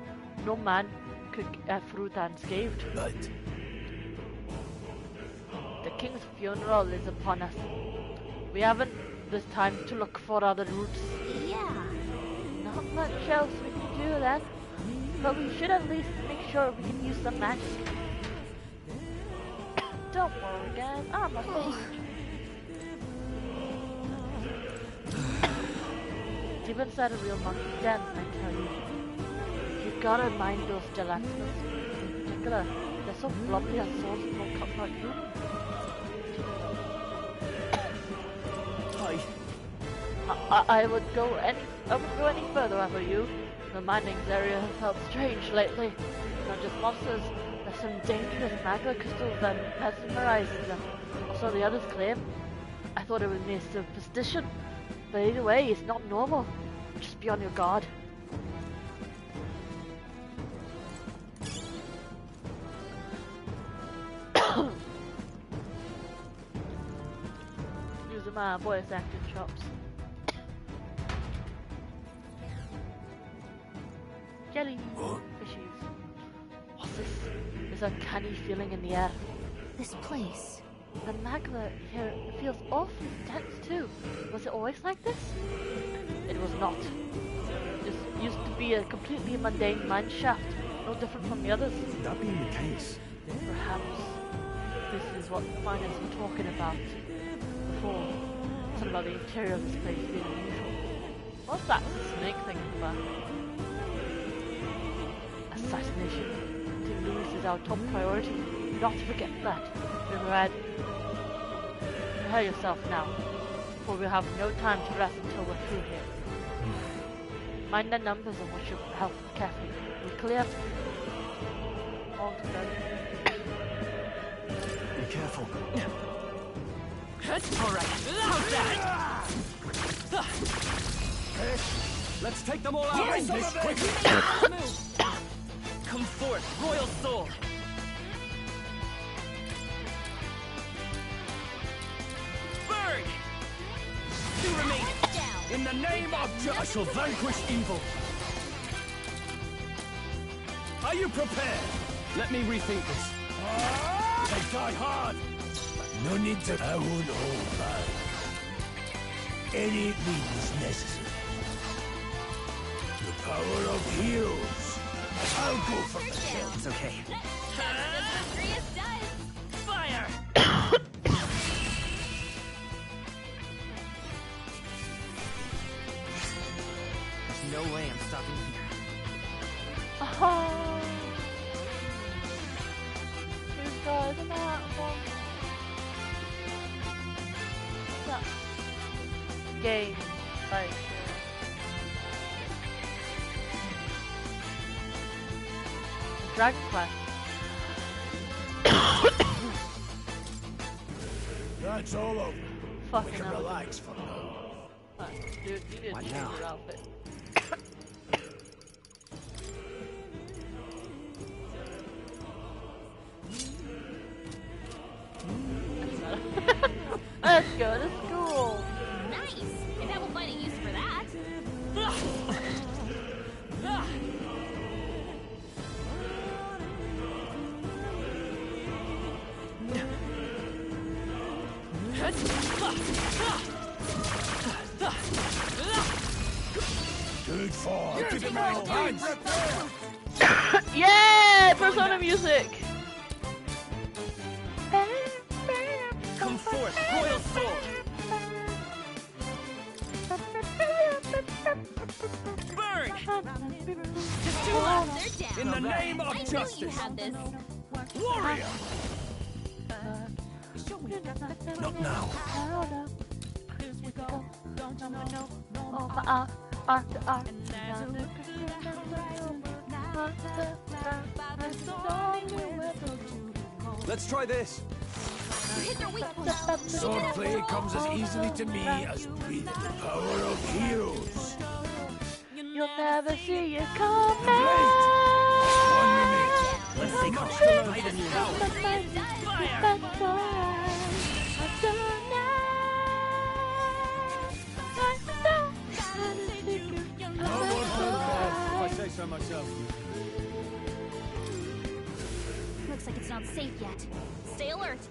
No man could get through that unscathed. Right. The king's funeral is upon us. We haven't this time to look for other routes. Yeah. Not much else we can do then. But we should at least make sure we can use some magic. Don't worry guys, I'm a mage. Deep inside a real monkey's den, I tell you. You've gotta mind those gelatinous. In particular, they're so floppy and souls won't cut right through. I would go any further if I were you. The mining area has felt strange lately. Not just monsters, there's some dangerous magma crystals that mesmerizes them. Also the others claim. I thought it was mere superstition. But either way, it's not normal. Just be on your guard. my voice acting chops. Jelly fishies. What's this? This uncanny feeling in the air. This place. The magma here feels awfully dense too. Was it always like this? It was not. This used to be a completely mundane mine shaft, no different from the others. That being the case, Perhaps this is what the miners were talking about before. Something about the interior of this place being unusual. What's that snake thing in the back? Assassination. King Louis is our top priority. Do not forget that. Red. Prepare yourself now, for we have no time to rest until we're through here. Mind the numbers and watch your health carefully. We clear? All together. be careful. Alright, how's that? Let's take them all out in this quickly. Come forth, Royal Soul! Burn! Two remain! In the name of I shall vanquish evil. Are you prepared? Let me rethink this. They die hard. No need to. I won't hold back. Any means necessary. The power of heroes. I'll go for the kill. It's okay. Fire! There's no way I'm stopping here. Oh, these guys are not fun. What's that? Game, like, Dragon Quest. That's all over. Fucking We can hell. relax for now. Dude, you need to change your outfit. Let's go to school. Nice! And I will find a use for that. Good form. Keep it my pants. Yeah! Persona music! Come forth, Royal Soul! Burn! Just too loud. They're down. In the name of I knew you justice. had this. Warrior! Not now. Let's try this. You hit their weak point. Swordplay comes as easily to me as breathing. The power of heroes. You'll never see you coming. Blade. One remains. Let's take control by this power! Fire! If I say so myself. Looks like it's not safe yet. Stay alert.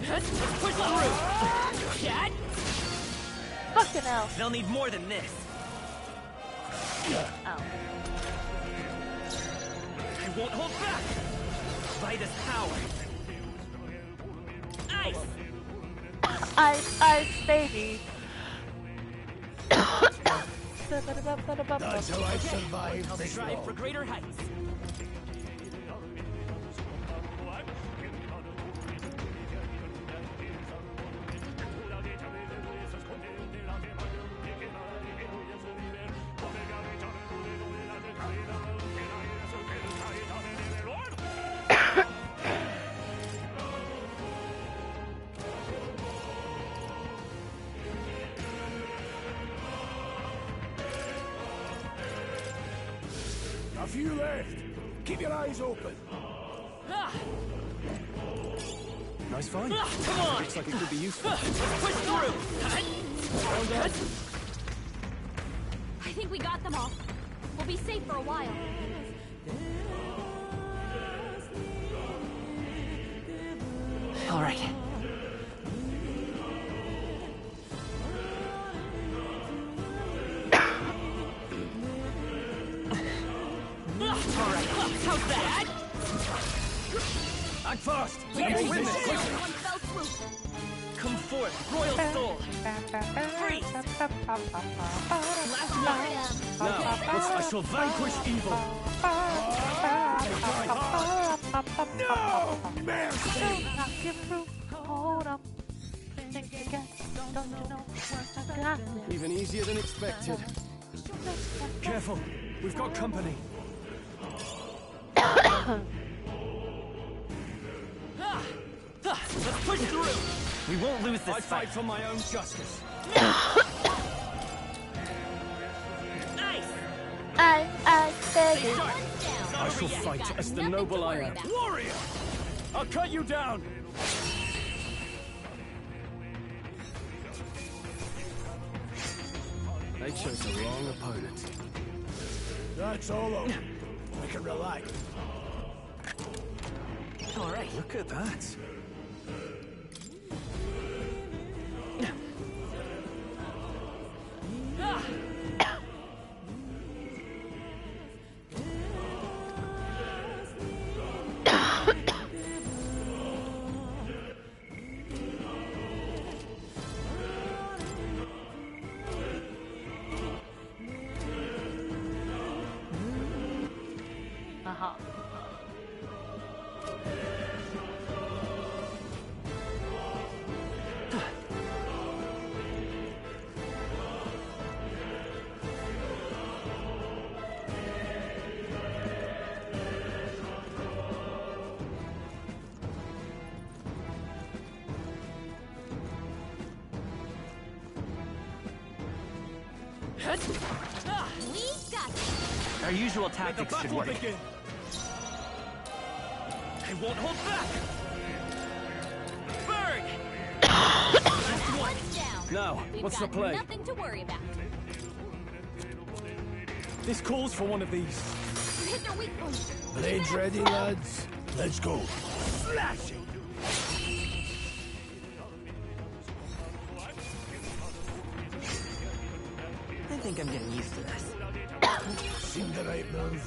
Let's push through! Cat? Fucking hell. They'll need more than this. Ow. I won't hold back! By this power! Ice! Ice, baby. That's how I survived I'll this strive long. for greater heights! A few left. Keep your eyes open. Nice find. Come on! Looks like it could be useful. Push through! Well done. I think we got them all. We'll be safe for a while. All right. How's that? Act fast! We can win this! One fell swoop. Come forth, Royal Soul! Freeze! Now, I shall vanquish evil! No! Mercy! Hold up. Think again. Don't you know what I got there? Even easier than expected. Careful, we've got company. Let's push through! We won't lose this I fight for my own justice. Nice! I beg you. I shall fight as the noble I am. Warrior! I'll cut you down! They chose the wrong opponent. That's all over. We can relax. All right. Look at that. Aha. We got this. Our usual The tactics should battle work. begin! I won't hold back! Burn! One's down. Now, We've what's got the play? nothing to worry about. This calls for one of these. You hit their weak point. Blades ready, lads. Let's go. Slash it! I think I'm getting used to this. Seemed the right move.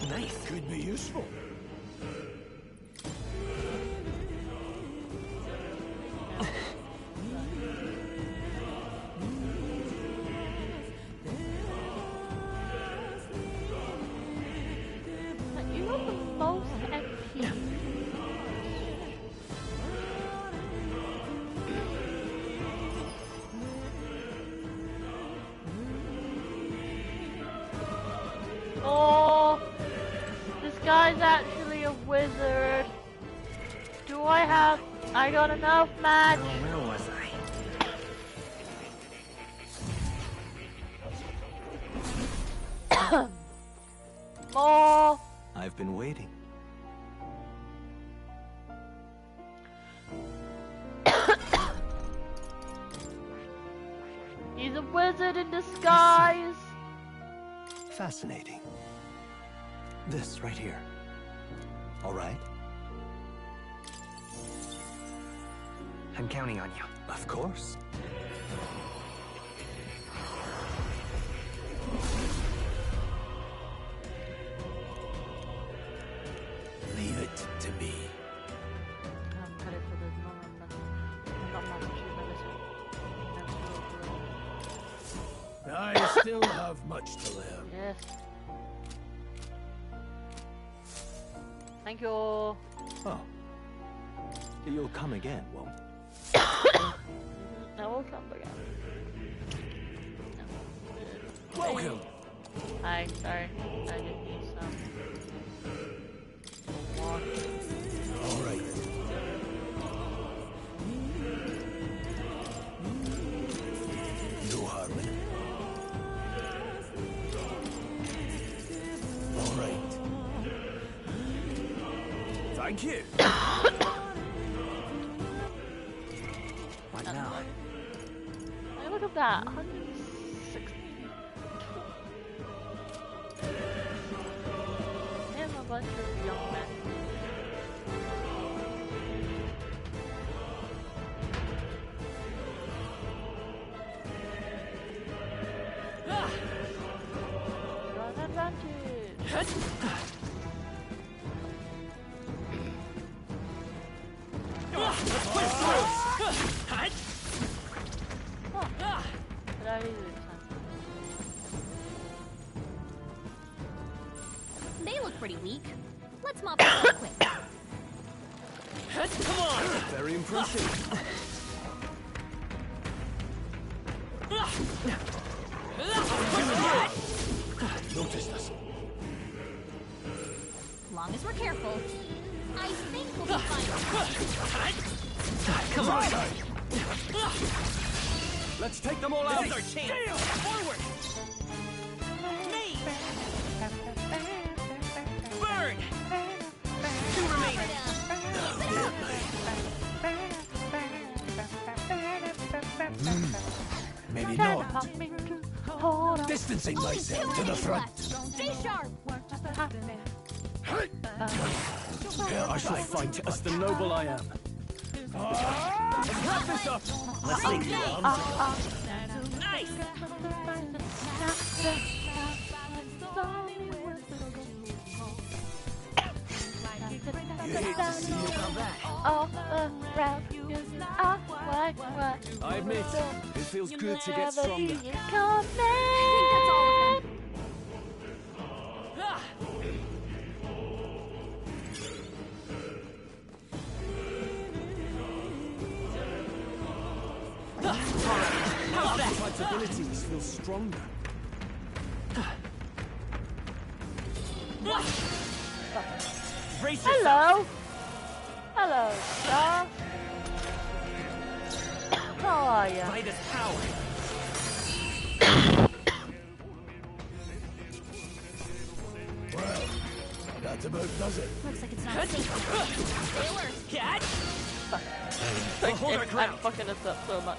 Nice. Could be useful. You know the most MP. Oh, this guy's actually a wizard. Do I have? I got enough match. Oh, where was I? More. I've been waiting. He's a wizard in disguise. Fascinating. This right here. All right? I'm counting on you. Of course. Leave it to me. I'm ready for this moment, but not much ability. I still have much to learn. Yes. Thank you. Oh. You'll come again, won't? I will come again. Welcome. Hi, sorry. I didn't need some. More. All right. Thank you. Right now. Hey, look at that. 160. Damn, a bunch of young men. They look pretty weak. Let's mop them up quick. Come on! Very impressive. Noticed us. As long as we're careful, I think we'll be fine. Come on! Let's take them all out. This is our chance! Forward! Me! Burn! Two remaining! Maybe not. Distancing myself to the front. Stay sharp. I shall fight as the noble I am. Let's wrap this up! Let's link your arms. Nice! You hate to see it. All around you. Why? I admit, it feels good to get stronger. I think that's all of them. Fight's abilities feel stronger. Brace Hello. yourself! Hello, sir. How are you? By this power! Well, that about does it. Looks like it's not safe. Stay alert. Catch! Like, hold our I'm ground. fucking us up so much.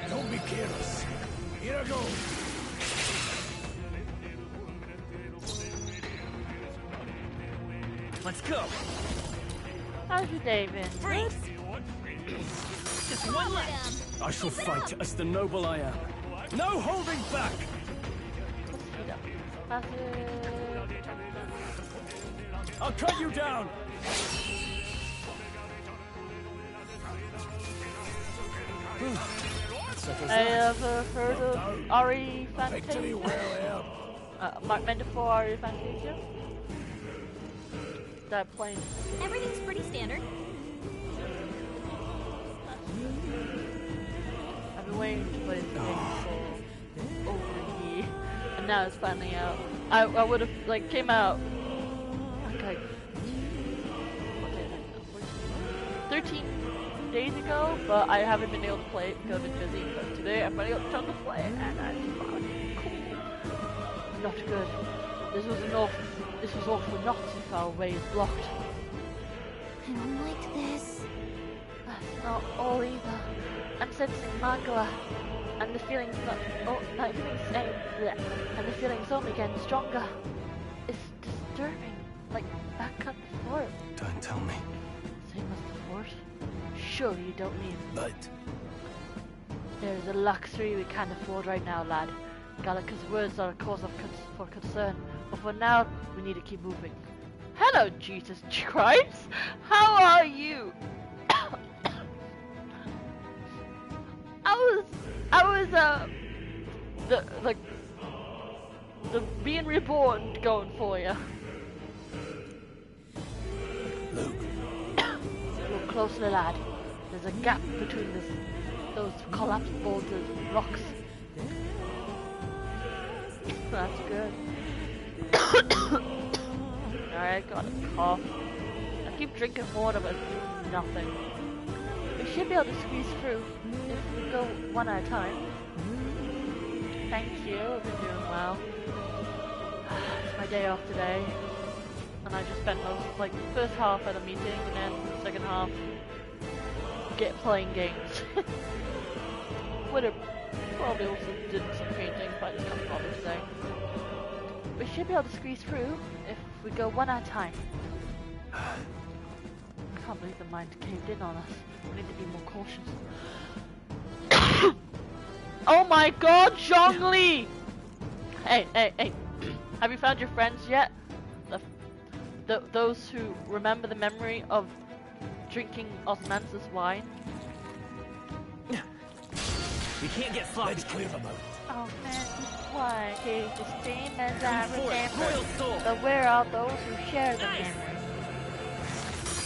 Don't be careless. Here I go. Let's go! How's your day been? Freeze! Just one left! I shall fight as the noble I am. No holding back! I'll cut you down! I have heard of Victory ReFantazio. well Mark Mender for ReFantazio. That plane. Everything's pretty standard. I've been waiting to play this game for over a year, and now it's finally out. I would have came out like 13 days ago, but I haven't been able to play it because I've been busy. But today I finally got the chance to play it, and I just found it cool. Not good. This was all for naught if our way is blocked. I don't like this. That's not all either. I'm sensing Mangala, and the feeling's the feeling's only getting stronger. It's disturbing, like back at the fort. Don't tell me. Same as the fort. Surely you don't mean But there's a luxury we can't afford right now, lad. Gallica's words are a cause for concern, but for now we need to keep moving. Hello, Jesus Christ! How are you? I was the being reborn going for you. Luke, Look closely, lad. There's a gap between those collapsed boulders, rocks. That's good. Alright, got a cough. I keep drinking water, but it's doing nothing. We should be able to squeeze through if we go one at a time. Thank you, we've been doing well. It's my day off today, and I just spent most, like, the first half at a meeting, and then the second half playing games. Would have probably also did some painting, but I just can't bother today. We should be able to squeeze through if we go one at a time. I can't believe the mind caved in on us. We need to be more cautious. Oh my god, Zhongli! Hey. Have you found your friends yet? Those who remember the memory of drinking osmanthus wine? We can't get sloppy. Let's clear them out. Osmanthus wine is the same as I remember. Royal soul. But where are those who share the memory?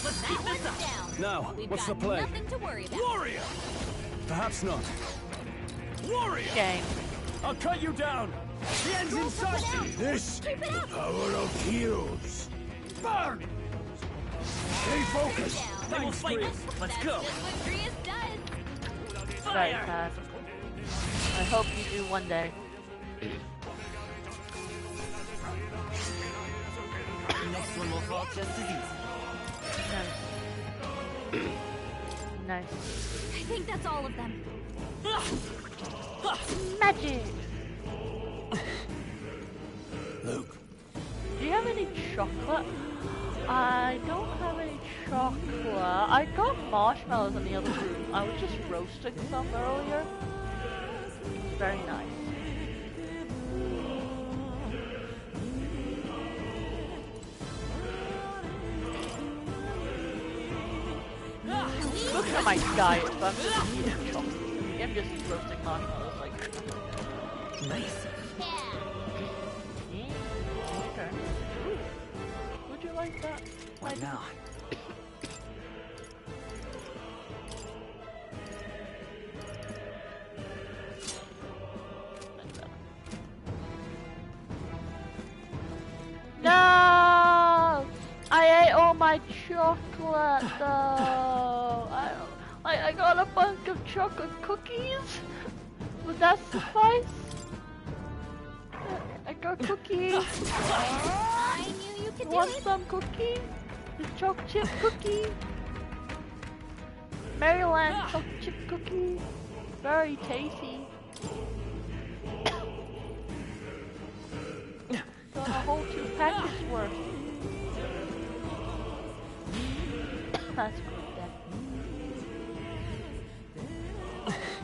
Let's keep this up. Now, what's the play? Nothing to worry about. Warrior! Perhaps not. Warrior! Shame. I'll cut you down. The end's in sight. This is the power of heroes. Burn! Stay focused. They will fight us. Let's go. That's what Grius does. Very Fire! sad. I hope you do one day. The next one will fall just as easy. Nice. I think that's all of them. Magic! Look, Do you have any chocolate? I don't have any chocolate. I got marshmallows in the other room. I was just roasting some earlier. It's very nice. Look at my diet, so I'm just eating chocolate. I'm just roasting marshmallows like. Nice. Okay. Would you like that? What now? No! I ate all my chocolate though. I got a bunch of chocolate cookies. Would that suffice? I got cookies. I knew you could do Want it. some cookies? The chocolate chip cookie. Maryland chocolate chip cookie. Very tasty. Got a whole 2 packets worth. That's good then.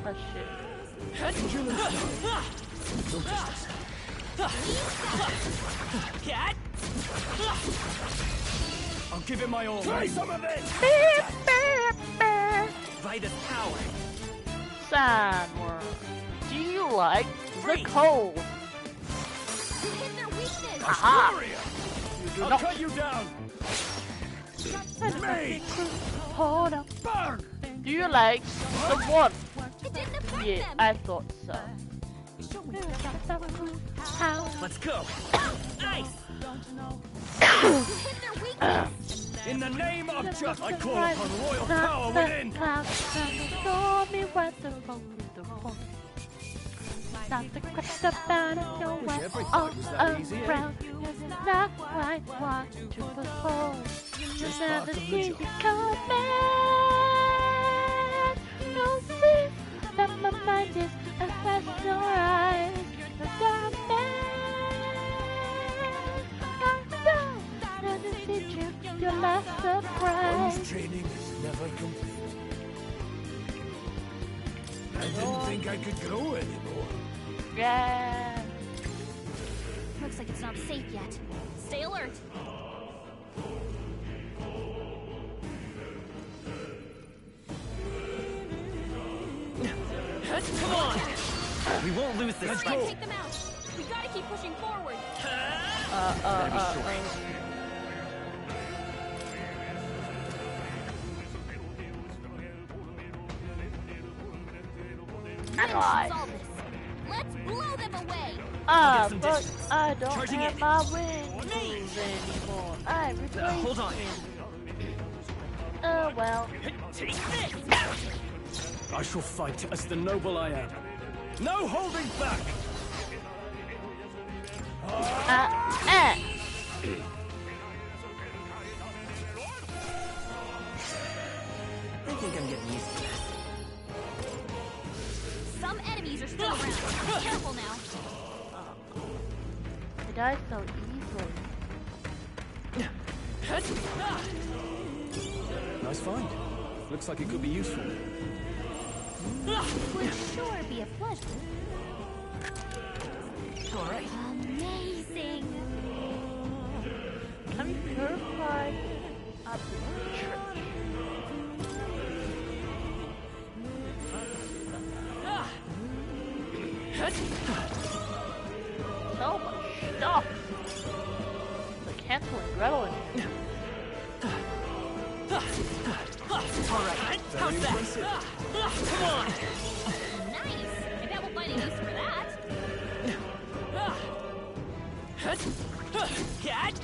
That's shit. Cat! I'll give it my all. Try some of this! Vitus power. Sandworm. Do you like the Freeze. cold? You hit their weakness. Aha! Warrior! You do I'll not. cut you down. Me! Hold up. Burn! Do you like the one? It didn't affect Yeah, them. I thought so. Let's go. Nice. You hit their weakness. In the name of justice, I call upon royal power within. Not the crust about it, your way all around. Not quite want to behold. Just another day you come back. You'll see that my mind is a fast eyes. The dark man. Doesn't teach you your last surprise. one's training is never complete. I didn't think I could grow anymore. Yeah. Looks like it's not safe yet. Stay alert. Come on. We won't lose this Let's fight. take them out. We gotta keep pushing forward. Analyze. Solve this. Let's blow them away. Ah, some but distance. I don't Charging have in. my wings anymore. I replaced Hold on. Oh well. Take this. I shall fight as the noble I am. No holding back. I think I'm getting used to this. Some enemies are still around. Careful now. He died so easily. Nice find. Looks like it could be useful. Would sure be a pleasure. Alright. Amazing. Can we purify a church? So much stuff. The Hansel and Gretel in here. Alright, how's that? Come on! Nice. I bet we'll find a use for that. Cat!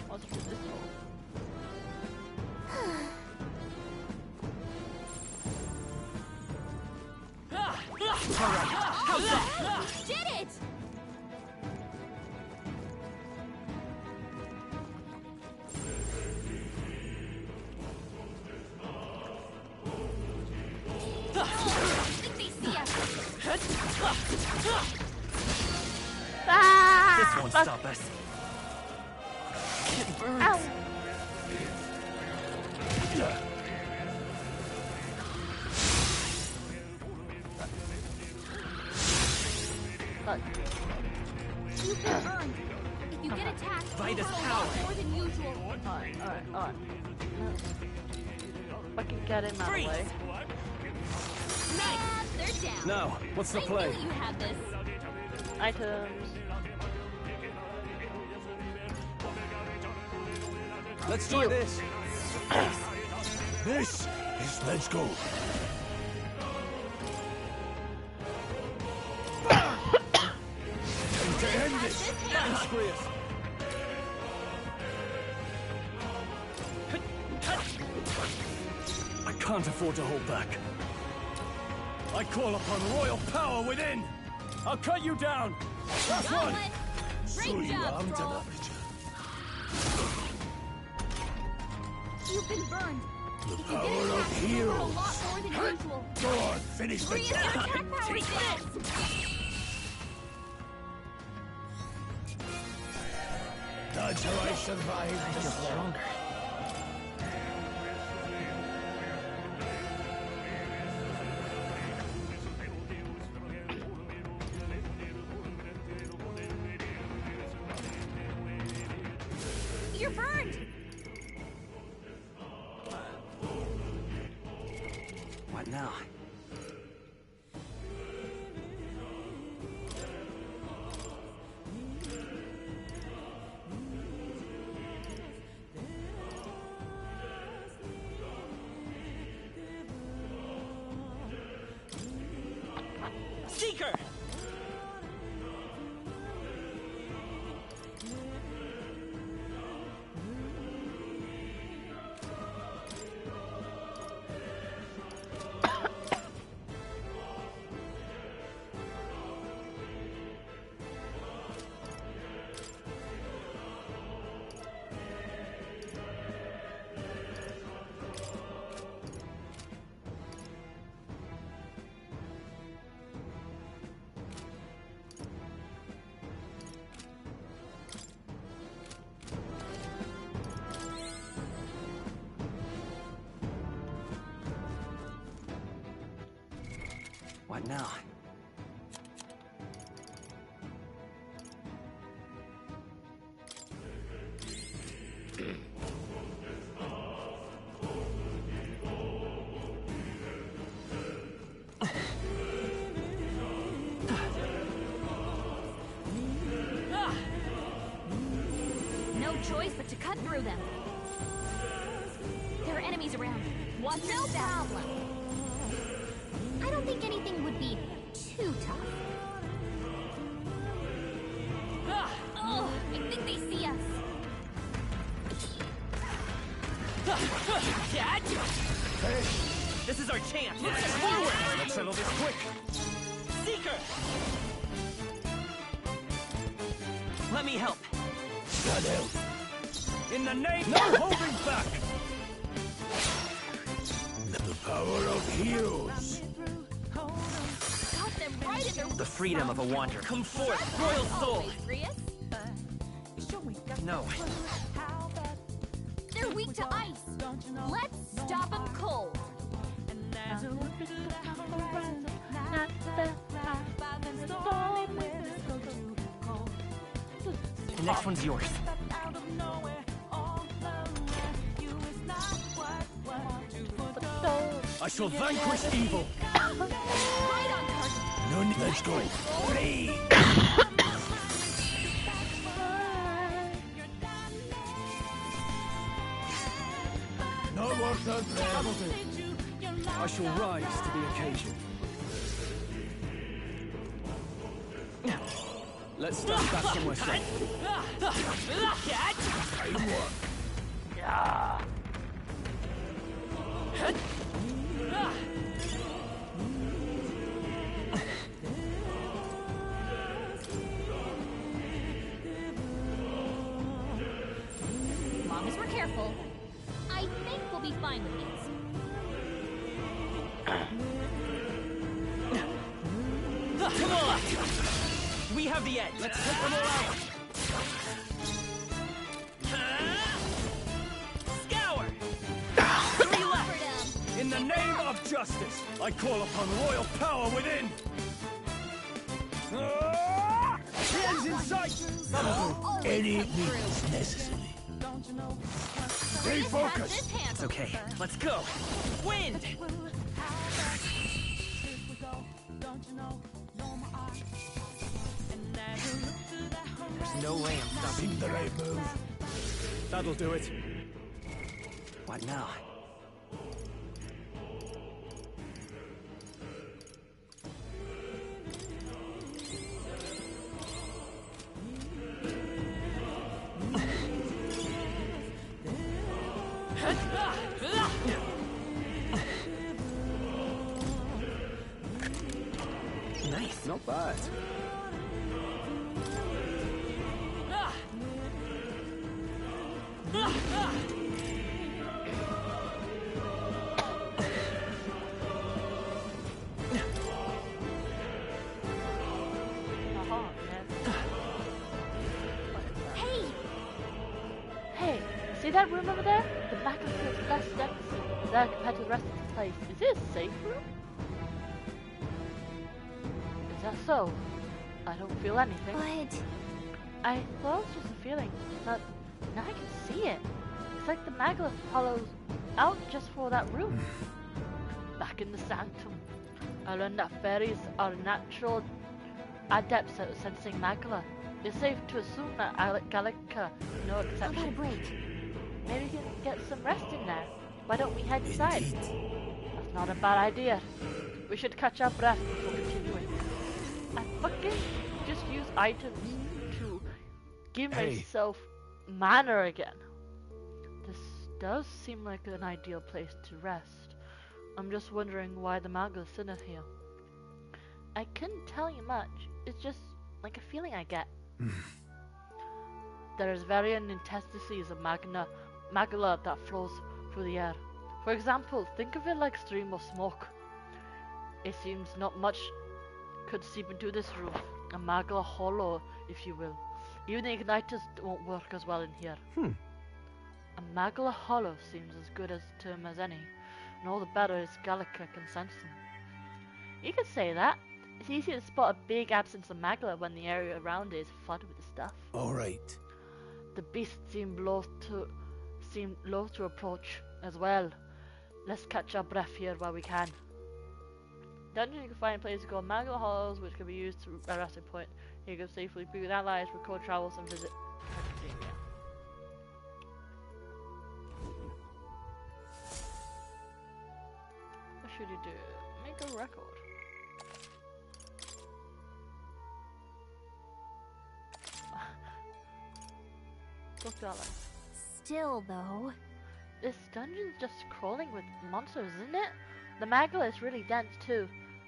What's for this hole? Alright, how's that? Did it! Think they see us. This won't stop us. It burns. Ow. You've been burned. If you get attacked, Fight you'll us hurt a power. lot more than usual. Alright. Fucking get him out of the Freeze. way. Nice. They're down. Now, what's the I play? knew you had this. Items. Let's try this. This is let's go. Time to end this. Thanks, Grius. I can't afford to hold back. I call upon royal power within. I'll cut you down. Last Got one. one. So Great you job, armed Troll. enough. You've been burned. The If you power get of attacked, you'll hurt a heroes. lot more than usual. Go on, finish the Bring your job. attack power is this. That's how I survived before. You're burned. What now? Seeker! What now? No choice but to cut through them. There are enemies around. Watch no problem. I don't think anything would be too tough. Oh, I think they see us. Cat! This is our chance! Let's get forward! Let's settle this quick! Seeker! Let me help. God help. In the name, no holding back! The power of heroes. Got them right in their The freedom of a wanderer. Come forth, royal soul! No. They're weak to ice. Let's stop them cold. The next one's yours. I shall vanquish evil! Right on target. No need. Let's go. Free. No worse than That'll do. I shall rise to the occasion. Let's stand back somewhere safe. Yeah. As long as we're careful, I think we'll be fine with these. Come on! We have the edge. Let's take them all out. Scour! 3 left. In the name of justice, I call upon royal power within! The end's in sight! any means necessary. Stay focused. It's okay. Let's go. Wind! There's no way I'm stopping. Seems the right move. That'll do it. What now? Nice. Not bad. Hey, see that room over there? The back of feels less dense there compared to the rest of the place. Is it a safe room? Is that so? I don't feel anything. But I thought it was just a feeling, but now I can see it. It's like the Magla follows out just for that room. Back in the Sanctum, I learned that fairies are natural adepts at sensing Magla. It's safe to assume that Gallica is no I'll get a exception. break. Maybe we can get some rest in there. Why don't we head inside? Indeed. That's not a bad idea. We should catch our breath before continuing. I fucking just use items to give Hey. myself mana again. This does seem like an ideal place to rest. I'm just wondering why the Magla's Sinner here. I couldn't tell you much. It's just like a feeling I get. There is varying interstices of magla that flows through the air. For example, think of it like a stream of smoke. It seems not much could seep into this room. A magla hollow, if you will. Even the igniters won't work as well in here. A magla hollow seems as good a term as any, and all the better is Gallica can sense them. You could say that. It's easy to spot a big absence of magla when the area around it is flooded with the stuff. All right. The beast seemed loath to approach as well. Let's catch our breath here while we can. Dungeon, you can find places called Magla Hollows, which can be used to a resting point. You can safely be with allies, record travels, and visit academia. What should you do? Make a record. Look that way. Still, though. This dungeon's just crawling with monsters, isn't it? The magma is really dense too.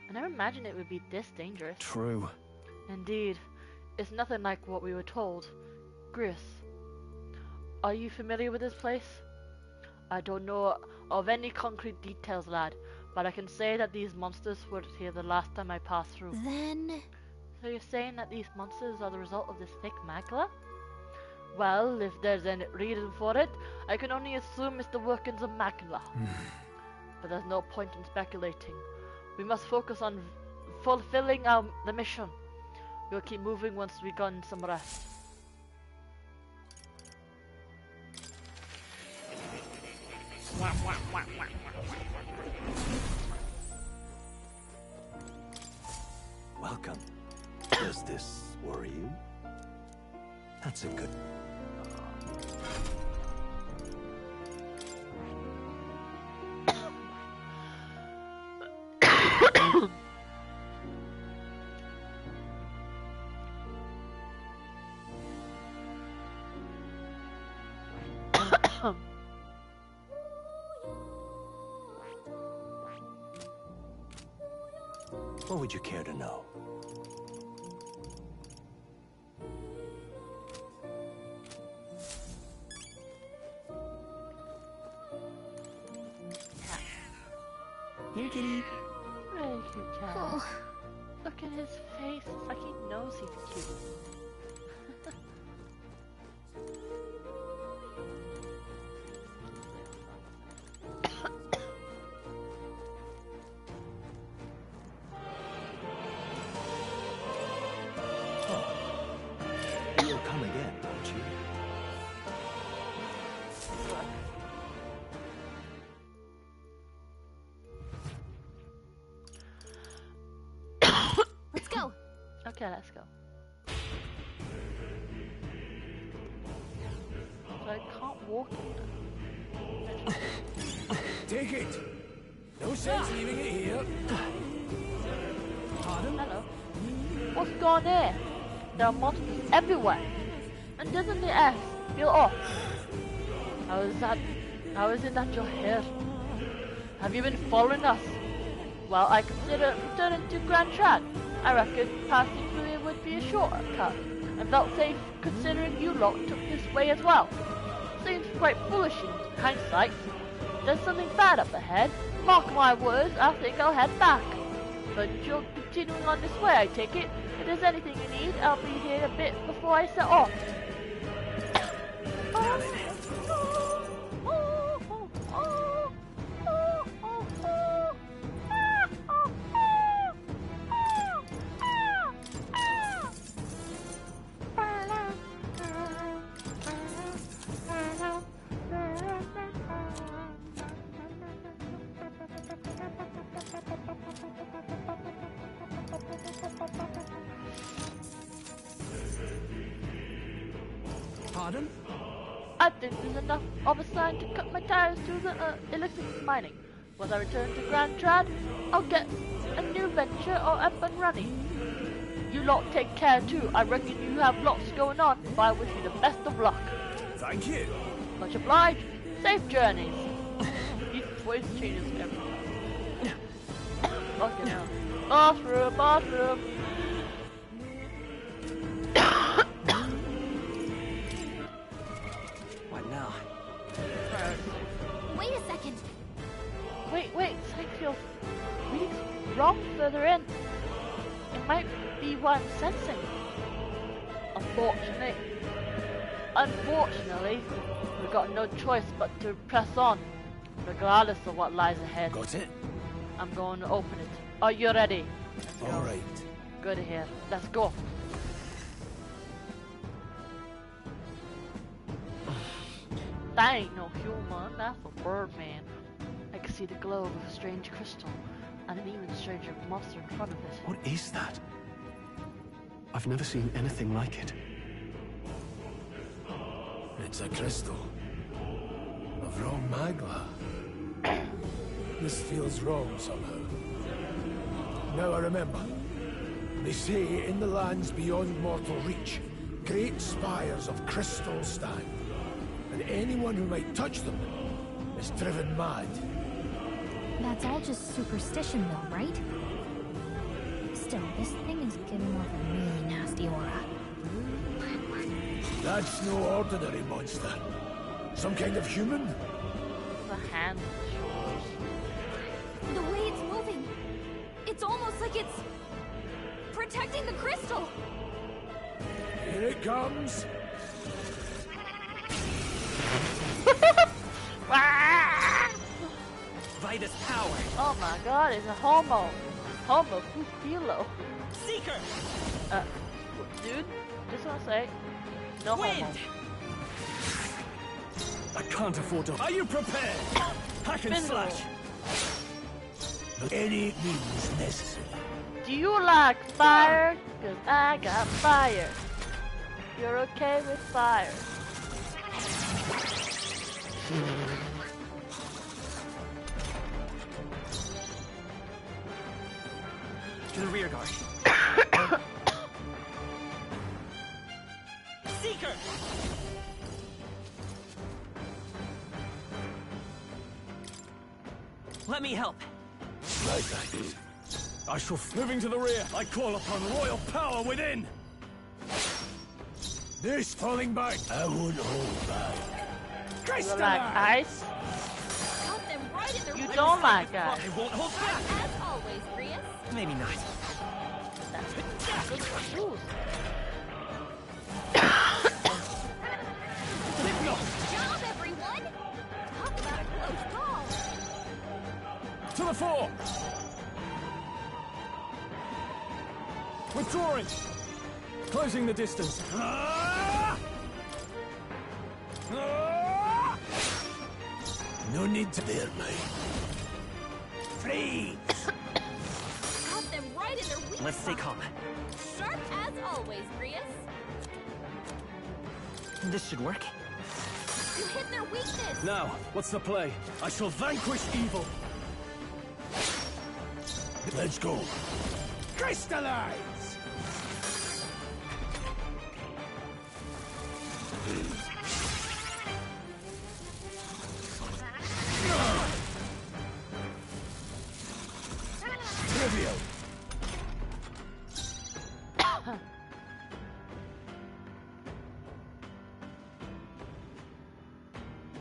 I never imagined it would be this dangerous. True. Indeed. It's nothing like what we were told. Gris, are you familiar with this place? I don't know of any concrete details, lad, but I can say that these monsters were here the last time I passed through. Then... So you're saying that these monsters are the result of this thick magma? Well, if there's any reason for it, I can only assume it's the workings of magma. But there's no point in speculating. We must focus on fulfilling the mission. We'll keep moving once we've gotten some rest. Welcome. Does this worry you? That's a good... What would you care to know? Here, kitty. Very cute cat. Oh. Look at his face. It's like he knows he's cute. You'll come again, won't you? Let's go. Okay, let's go. So I can't walk in Take it! No sense leaving it here. Pardon? Hello. What's going on? There are monsters everywhere. And doesn't the S feel off? How is it that you're here? Have you been following us? Well, I consider returning to Grand Trad. I reckon passing through here would be a shortcut. I felt safe considering you lot took this way as well. Seems quite foolish in hindsight. There's something bad up ahead. Mark my words, I think I'll head back. But you're continuing on this way, I take it. If there's anything you need, I'll be here a bit before I set off. Pardon? I think there's enough of a sign to cut my ties to the illicit mining. Once I return to Grand Trad, I'll get a new venture all up and running. You lot take care too. I reckon you have lots going on, but I wish you the best of luck. Thank you. Much obliged. Safe journeys. His voice changes everything. Fucking hell. Bathroom, bathroom. What now? Wait a second. Wait, something feels really wrong further in. It might be what I'm sensing. Unfortunately, we've got no choice but to press on, regardless of what lies ahead. Got it? I'm going to open it. Are you ready? All right. Good to hear. Let's go. That ain't no human, that's a bird, man. I can see the glow of a strange crystal, and an even stranger monster in front of it. What is that? I've never seen anything like it. It's a crystal. Of raw magma. This feels wrong somehow. Now I remember. They say in the lands beyond mortal reach, great spires of crystal stand, and anyone who might touch them is driven mad. That's all just superstition though, right? Still, this thing is giving off a really nasty aura. That's no ordinary monster. Some kind of human? The hand shows. The way it's moving, it's almost like it's protecting the crystal. Here it comes. Vitus power. Oh my god, it's a homo. Homo Fufilo. Seeker! Dude, just wanna say, no Wind! homo. I can't afford to. Are you prepared? Hack and Spindle. slash. Any means necessary. Do you like fire? Cause I got fire. You're okay with fire. To the rear guard. Seeker! Let me help. Right. I shall. Moving to the rear. I call upon royal power within. This falling back. I won't hold back. You like ice? Cut them right in their You wings. don't like ice. I won't hold back. As always, Brius. Maybe not. That's good shoes. Job, everyone! Talk about a close call. To the fore. Withdrawing. Closing the distance. No need to bear mine. Freeze! Cut them right in their weak Let's stay spot. calm. Sharp as always, Brius. This should work. You hit their weakness. Now, what's the play? I shall vanquish evil. Let's go. Crystallize! Trivial.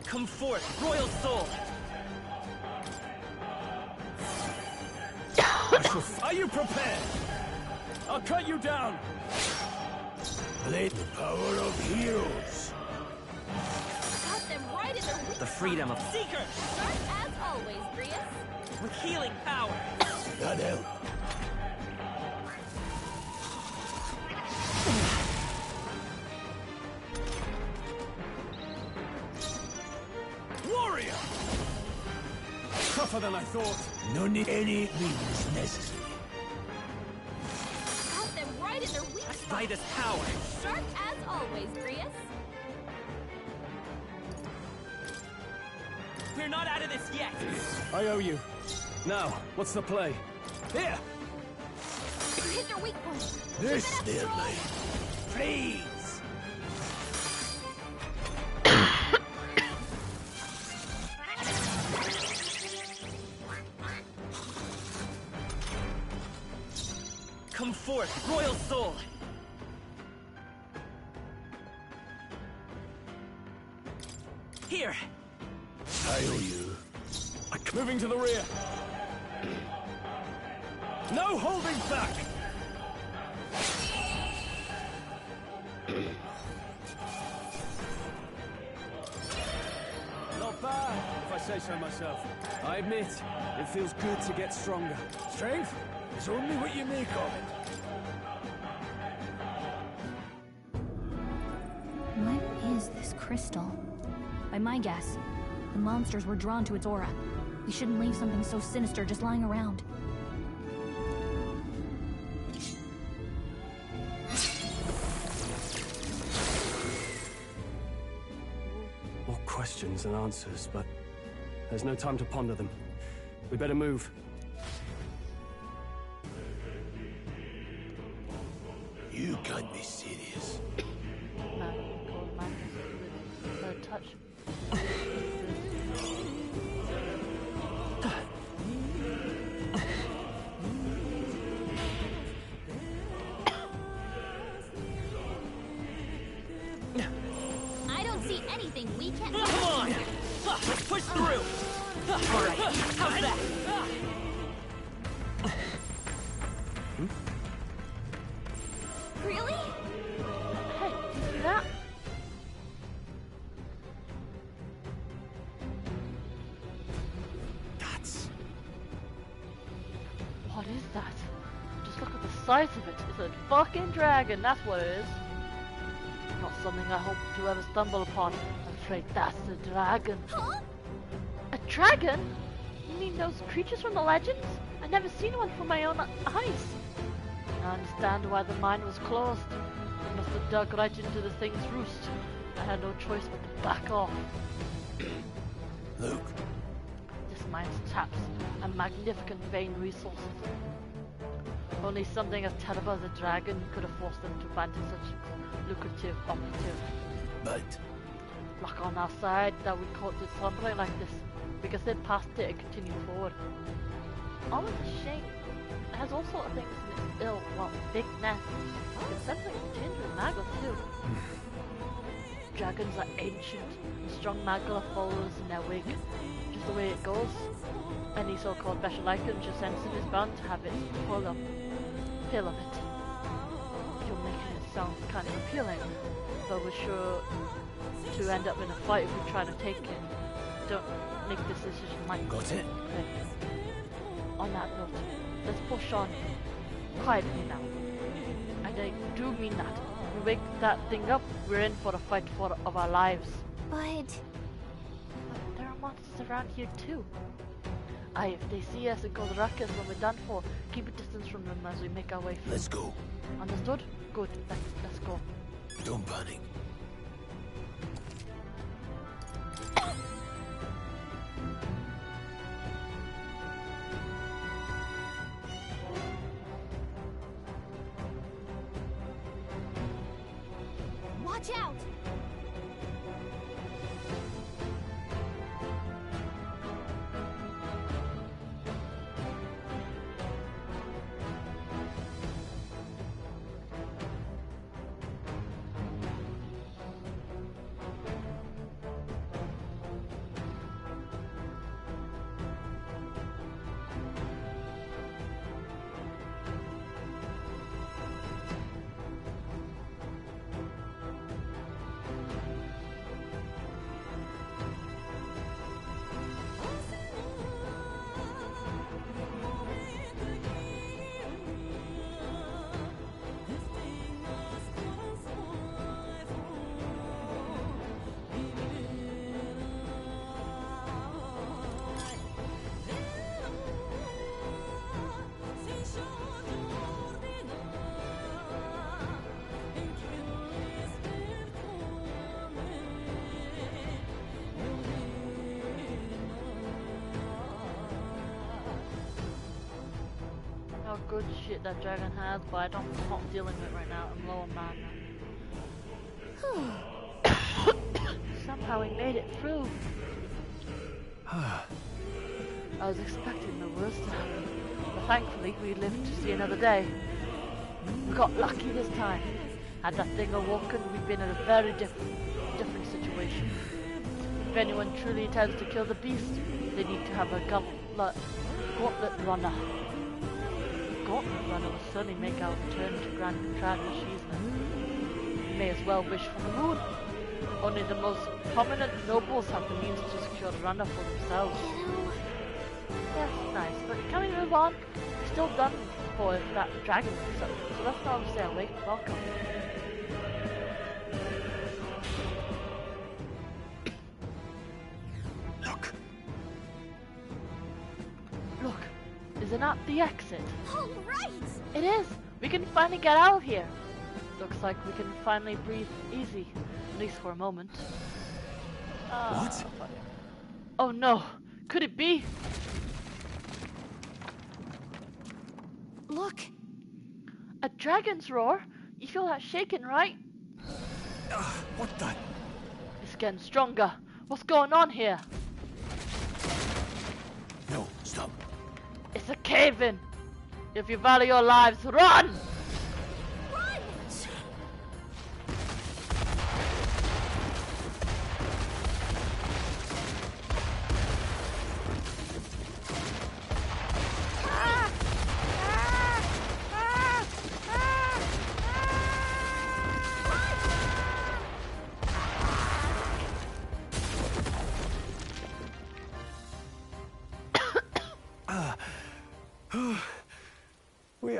Come forth, royal soul. Are you prepared? I'll cut you down. Blade the power of heroes. Cut them right in their weak The freedom of Seeker! Sharp as always, Brius. With healing power. That helped. Warrior! Tougher than I thought. No need any means necessary. Cut them right in their weak spot. Vitus power. Sharp as always, Brius. We're not out of this yet. I owe you. Now, what's the play? Here! You hit their weak point. This Keep it up their strong. light. Freeze! Come forth, royal soul. Here. I owe you. Moving to the rear. No holding back! Not bad, if I say so myself. I admit, it feels good to get stronger. Strength is only what you make of it. What is this crystal? By my guess, the monsters were drawn to its aura. We shouldn't leave something so sinister just lying around. More questions than answers, but there's no time to ponder them. We better move. You can't be serious. Cold madness with no touch. think we can? Come on! Let's push through! Alright, how's that? Really? Hey, see that? That's... What is that? Just look at the size of it. It's a fucking dragon, that's what it is. Not something I hope to ever stumble upon. I'm afraid that's a dragon. Huh? A dragon? You mean those creatures from the legends? I've never seen one from my own eyes. I understand why the mine was closed. They must have dug right into the thing's roost. I had no choice but to back off. Look, This mine taps a magnificent vein resources. Only something as terrible as a dragon could have forced them to abandon such lucrative opportunity. but Luck on our side that we caught this something like this. We can slip past it and continue forward. Almost a shame. It has all sorts of things in its big nest. It's something tinged with maggots too. Dragons are ancient, and strong maggot followers in their wake. Just the way it goes. Any so-called special item your sensing is bound to have its full of it. You're making it sound kind of appealing, but we're sure to end up in a fight if we try to take it. Don't make this decision lightly. got it? Okay. On that note, let's push on quietly now. And I do mean that. If we wake that thing up, we're in for a fight of our lives. But There are monsters around here too. Aye, if they see us and cause ruckus when we're done for, keep a distance from them as we make our way through. Let's go. Understood? Good. Let's go. Don't panic. watch out! How good shit that dragon has, but I'm not dealing with it right now. I'm low on mana. Somehow we made it through. I was expecting the worst to happen, but thankfully we lived to see another day. We got lucky this time. Had that thing awoken, we'd been in a very different situation. If anyone truly intends to kill the beast, they need to have a gauntlet runner. Gauntlet runner will certainly make our return to Grand Achievement. We may as well wish for the moon. Only the most prominent nobles have the means to secure a runner for themselves. Yes, nice, but can we move on? We're still done for that dragon, so let's not say awake. Welcome. Look, isn't that the exit? All right! It is! We can finally get out of here! Looks like we can finally breathe easy, at least for a moment. What? Oh no! Could it be? Look! A dragon's roar? You feel that shaking, right? What the? It's getting stronger. What's going on here? No, stop. It's a cave-in! If you value your lives, run!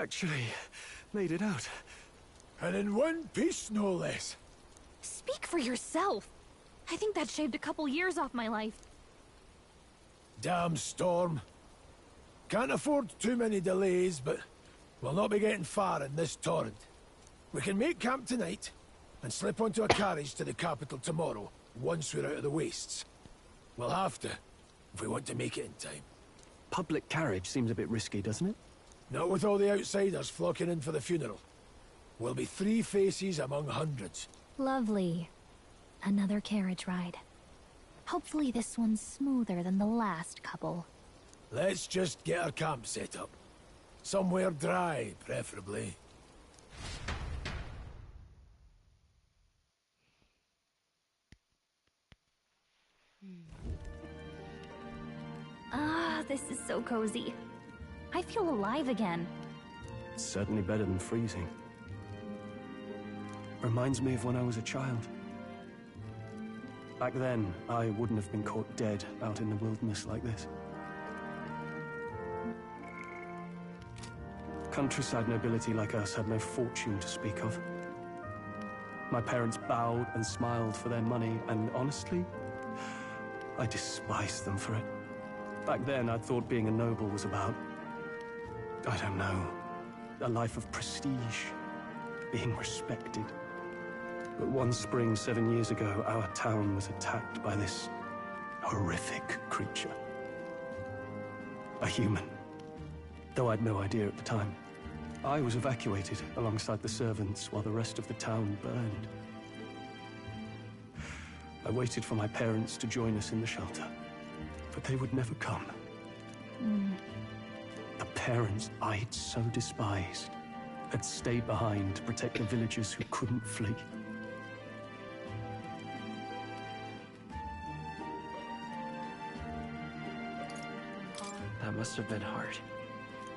actually made it out. And in one piece, no less. Speak for yourself. I think that shaved a couple years off my life. Damn storm. Can't afford too many delays, but we'll not be getting far in this torrent. We can make camp tonight, and slip onto a carriage to the capital tomorrow, once we're out of the wastes. We'll have to, if we want to make it in time. Public carriage seems a bit risky, doesn't it? Not with all the outsiders flocking in for the funeral. We'll be 3 faces among hundreds. Lovely. Another carriage ride. Hopefully this one's smoother than the last couple. Let's just get our camp set up. Somewhere dry, preferably. Ah, this is so cozy. I feel alive again. It's certainly better than freezing. Reminds me of when I was a child. Back then, I wouldn't have been caught dead out in the wilderness like this. Countryside nobility like us had no fortune to speak of. My parents bowed and smiled for their money, and honestly, I despised them for it. Back then, I thought being a noble was about, I don't know, a life of prestige, being respected. But one spring 7 years ago, our town was attacked by this horrific creature. A human. Though I'd no idea at the time. I was evacuated alongside the servants while the rest of the town burned. I waited for my parents to join us in the shelter, but they would never come. The parents I'd so despised had stayed behind to protect the villagers who couldn't flee. That must have been hard.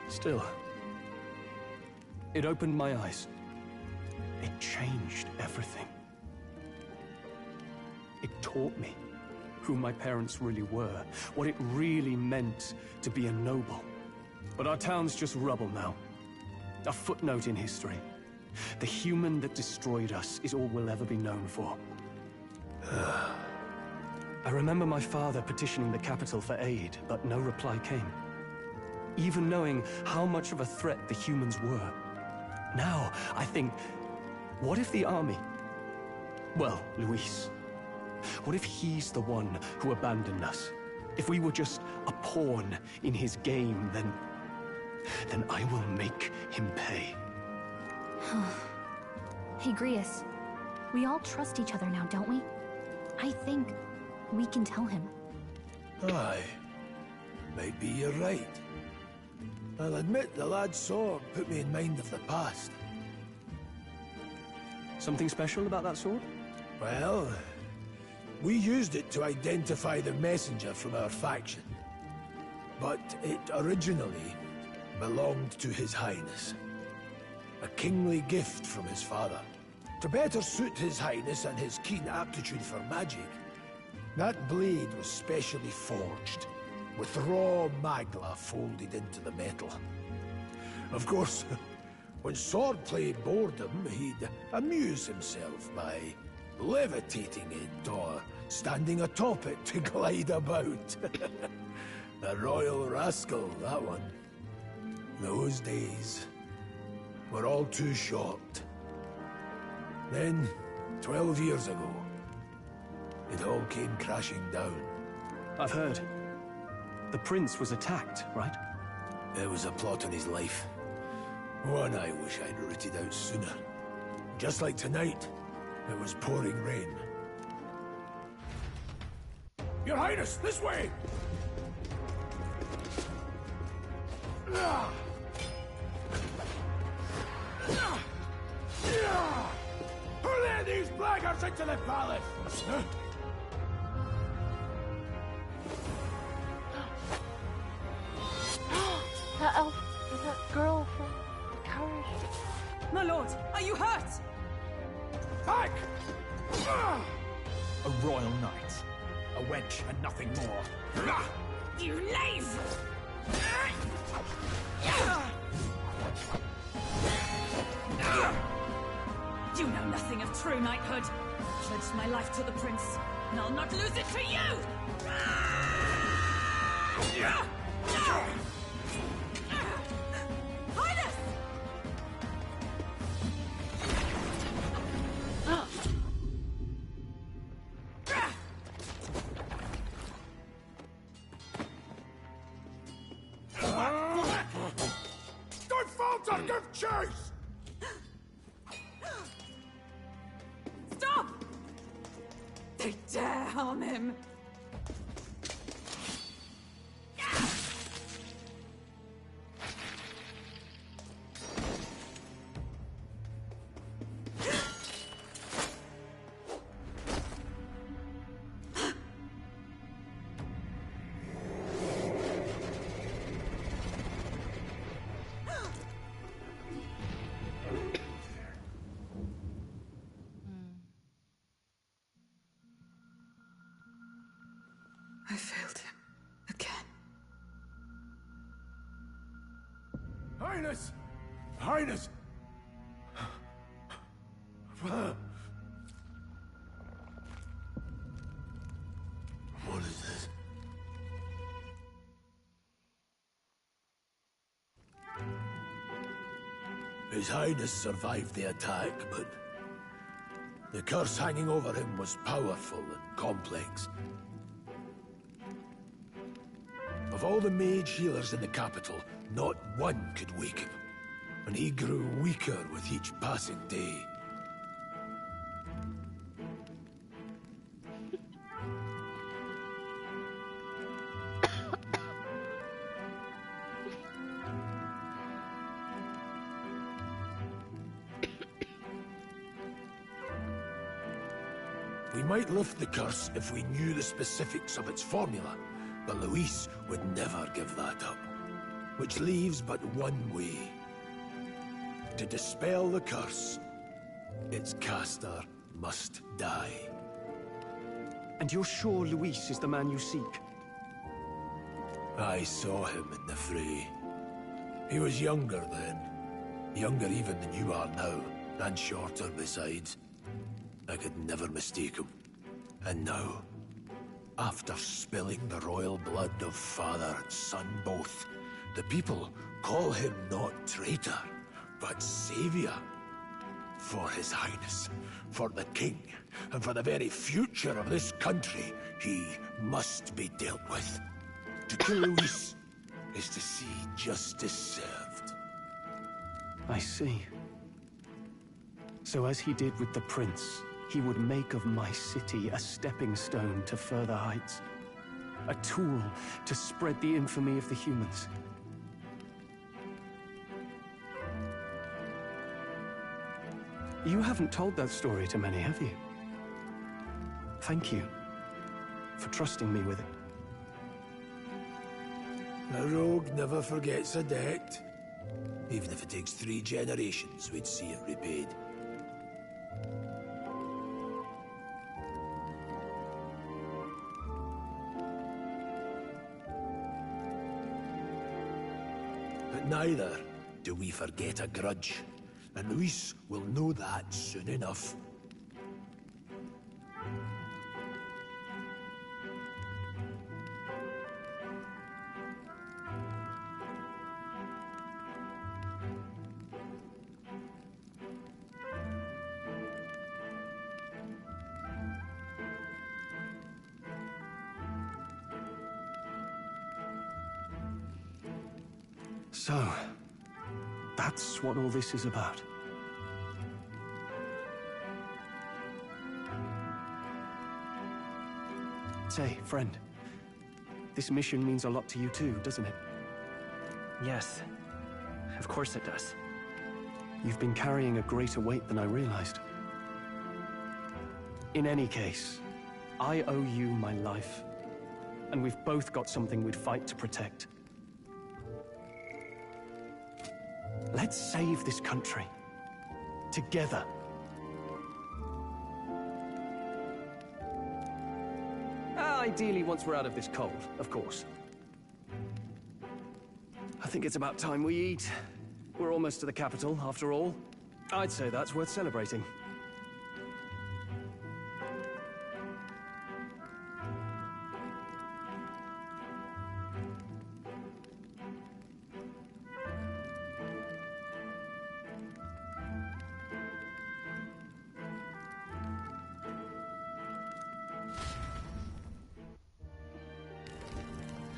Still, it opened my eyes. It changed everything. It taught me who my parents really were, what it really meant to be a noble. But our town's just rubble now. A footnote in history. The human that destroyed us is all we'll ever be known for. I remember my father petitioning the capital for aid, but no reply came. Even knowing how much of a threat the humans were. Now, I think, what if the army... Well, Luis. What if he's the one who abandoned us? If we were just a pawn in his game, then I will make him pay. Hey, Grius. We all trust each other now, don't we? I think we can tell him. Aye. Maybe you're right. I'll admit the lad's sword put me in mind of the past. Something special about that sword? Well, we used it to identify the messenger from our faction. But it originally belonged to His Highness. A kingly gift from his father. To better suit His Highness and his keen aptitude for magic, that blade was specially forged, with raw magla folded into the metal. Of course, when swordplay bored him, he'd amuse himself by levitating it or standing atop it to glide about. A royal rascal, that one. Those days were all too short. Then, 12 years ago, it all came crashing down. I've heard. The prince was attacked, right? It was a plot on his life. One I wish I'd rooted out sooner. Just like tonight, it was pouring rain. Your Highness, this way! Who led these blackguards into the palace? That elf, that girl from the carriage. My lord, are you hurt? Back! A royal knight. A wench and nothing more. You knave! You know nothing of true knighthood. I pledged my life to the prince, and I'll not lose it to you! Highness! Don't falter! Give chase! Stop! They dare harm him! I failed him. Again. Highness! Highness! What is this? His Highness survived the attack, but the curse hanging over him was powerful and complex. Of all the mage healers in the capital, not one could wake him, and he grew weaker with each passing day. We might lift the curse if we knew the specifics of its formula, but Luis would never give that up. Which leaves but one way. To dispel the curse, its caster must die. And you're sure Luis is the man you seek? I saw him in the fray. He was younger then. Younger even than you are now, and shorter besides. I could never mistake him. And now, after spilling the royal blood of father and son both, the people call him not traitor, but savior. For His Highness, for the king, and for the very future of this country, he must be dealt with. To kill Luis is to see justice served. I see. So as he did with the prince, he would make of my city a stepping stone to further heights. A tool to spread the infamy of the humans. You haven't told that story to many, have you? Thank you for trusting me with it. A rogue never forgets a debt. Even if it takes 3 generations, we'd see it repaid. But neither do we forget a grudge, and Luis will know that soon enough. So, that's what all this is about. Say, friend, this mission means a lot to you too, doesn't it? Yes, of course it does. You've been carrying a greater weight than I realized. In any case, I owe you my life, and we've both got something we'd fight to protect. Let's save this country. Together. Ideally, once we're out of this cold, of course. I think it's about time we eat. We're almost to the capital, after all. I'd say that's worth celebrating.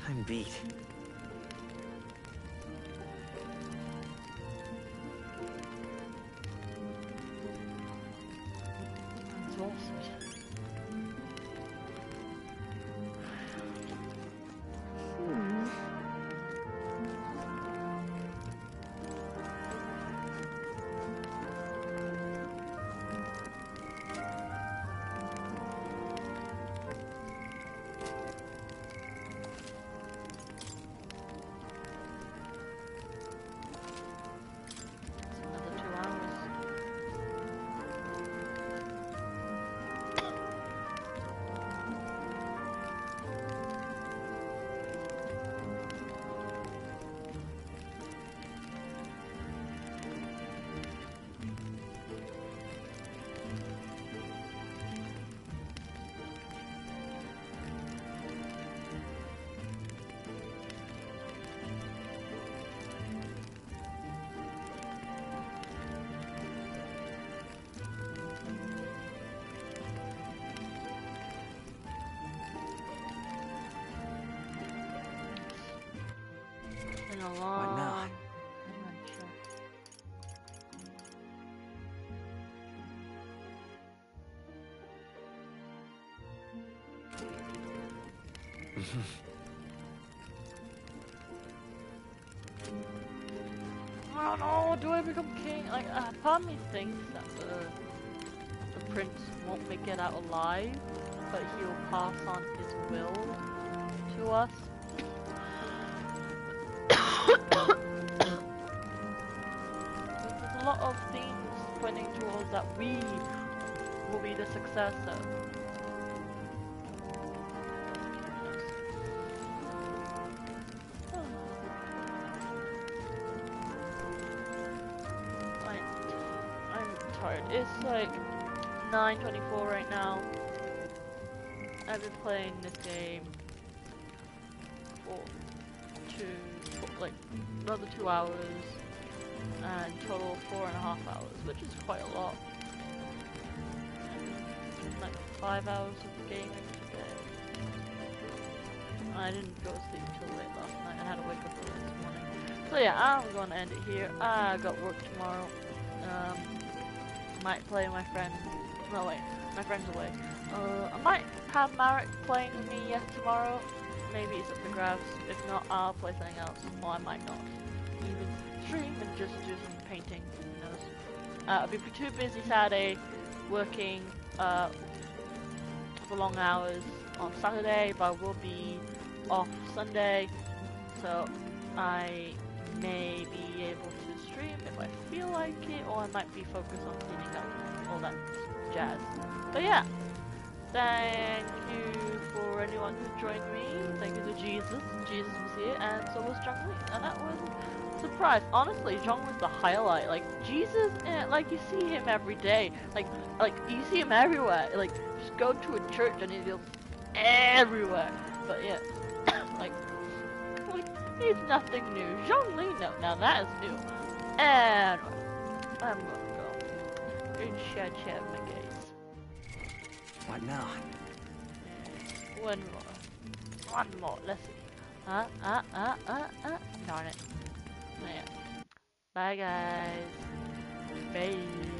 I'm beat. Exhausted. Another 2 hours. Been a long What now? adventure. I don't know, do I become king? Like, part of me thinks that the prince won't make it out alive, but he'll pass on his will to us. There's a lot of things pointing towards that we will be the successor. I'm tired. It's like 9:24 right now. I've been playing this game for like another 2 hours, and total 4.5 hours, which is quite a lot. Like 5 hours of gaming today. I didn't go to sleep till late last night. I had to wake up early this morning. So yeah, I'm going to end it here. I got work tomorrow. Might play with my friend. No wait, my friend's away. I might have Marek playing with me tomorrow. Maybe it's up the grabs. If not, I'll play something else, or I might not. Even stream and just do some painting. Who knows? I'll be too busy Saturday, working for long hours on Saturday, but I will be off Sunday, so I may be able to stream if I feel like it, or I might be focused on cleaning up all that jazz. But yeah, thank you for anyone who joined me. Thank you to Jesus. Jesus was here, and so was Zhongli, and that was a surprise. Honestly, Zhong was the highlight. Like Jesus, like you see him every day. Like you see him everywhere. Like just go to a church and he's everywhere. But yeah, like he's nothing new. Zhongli, no, now that is new. And I'm gonna go and chat my gaze. What now? One more. Let's see. Darn it. Yeah. Bye guys. Bye.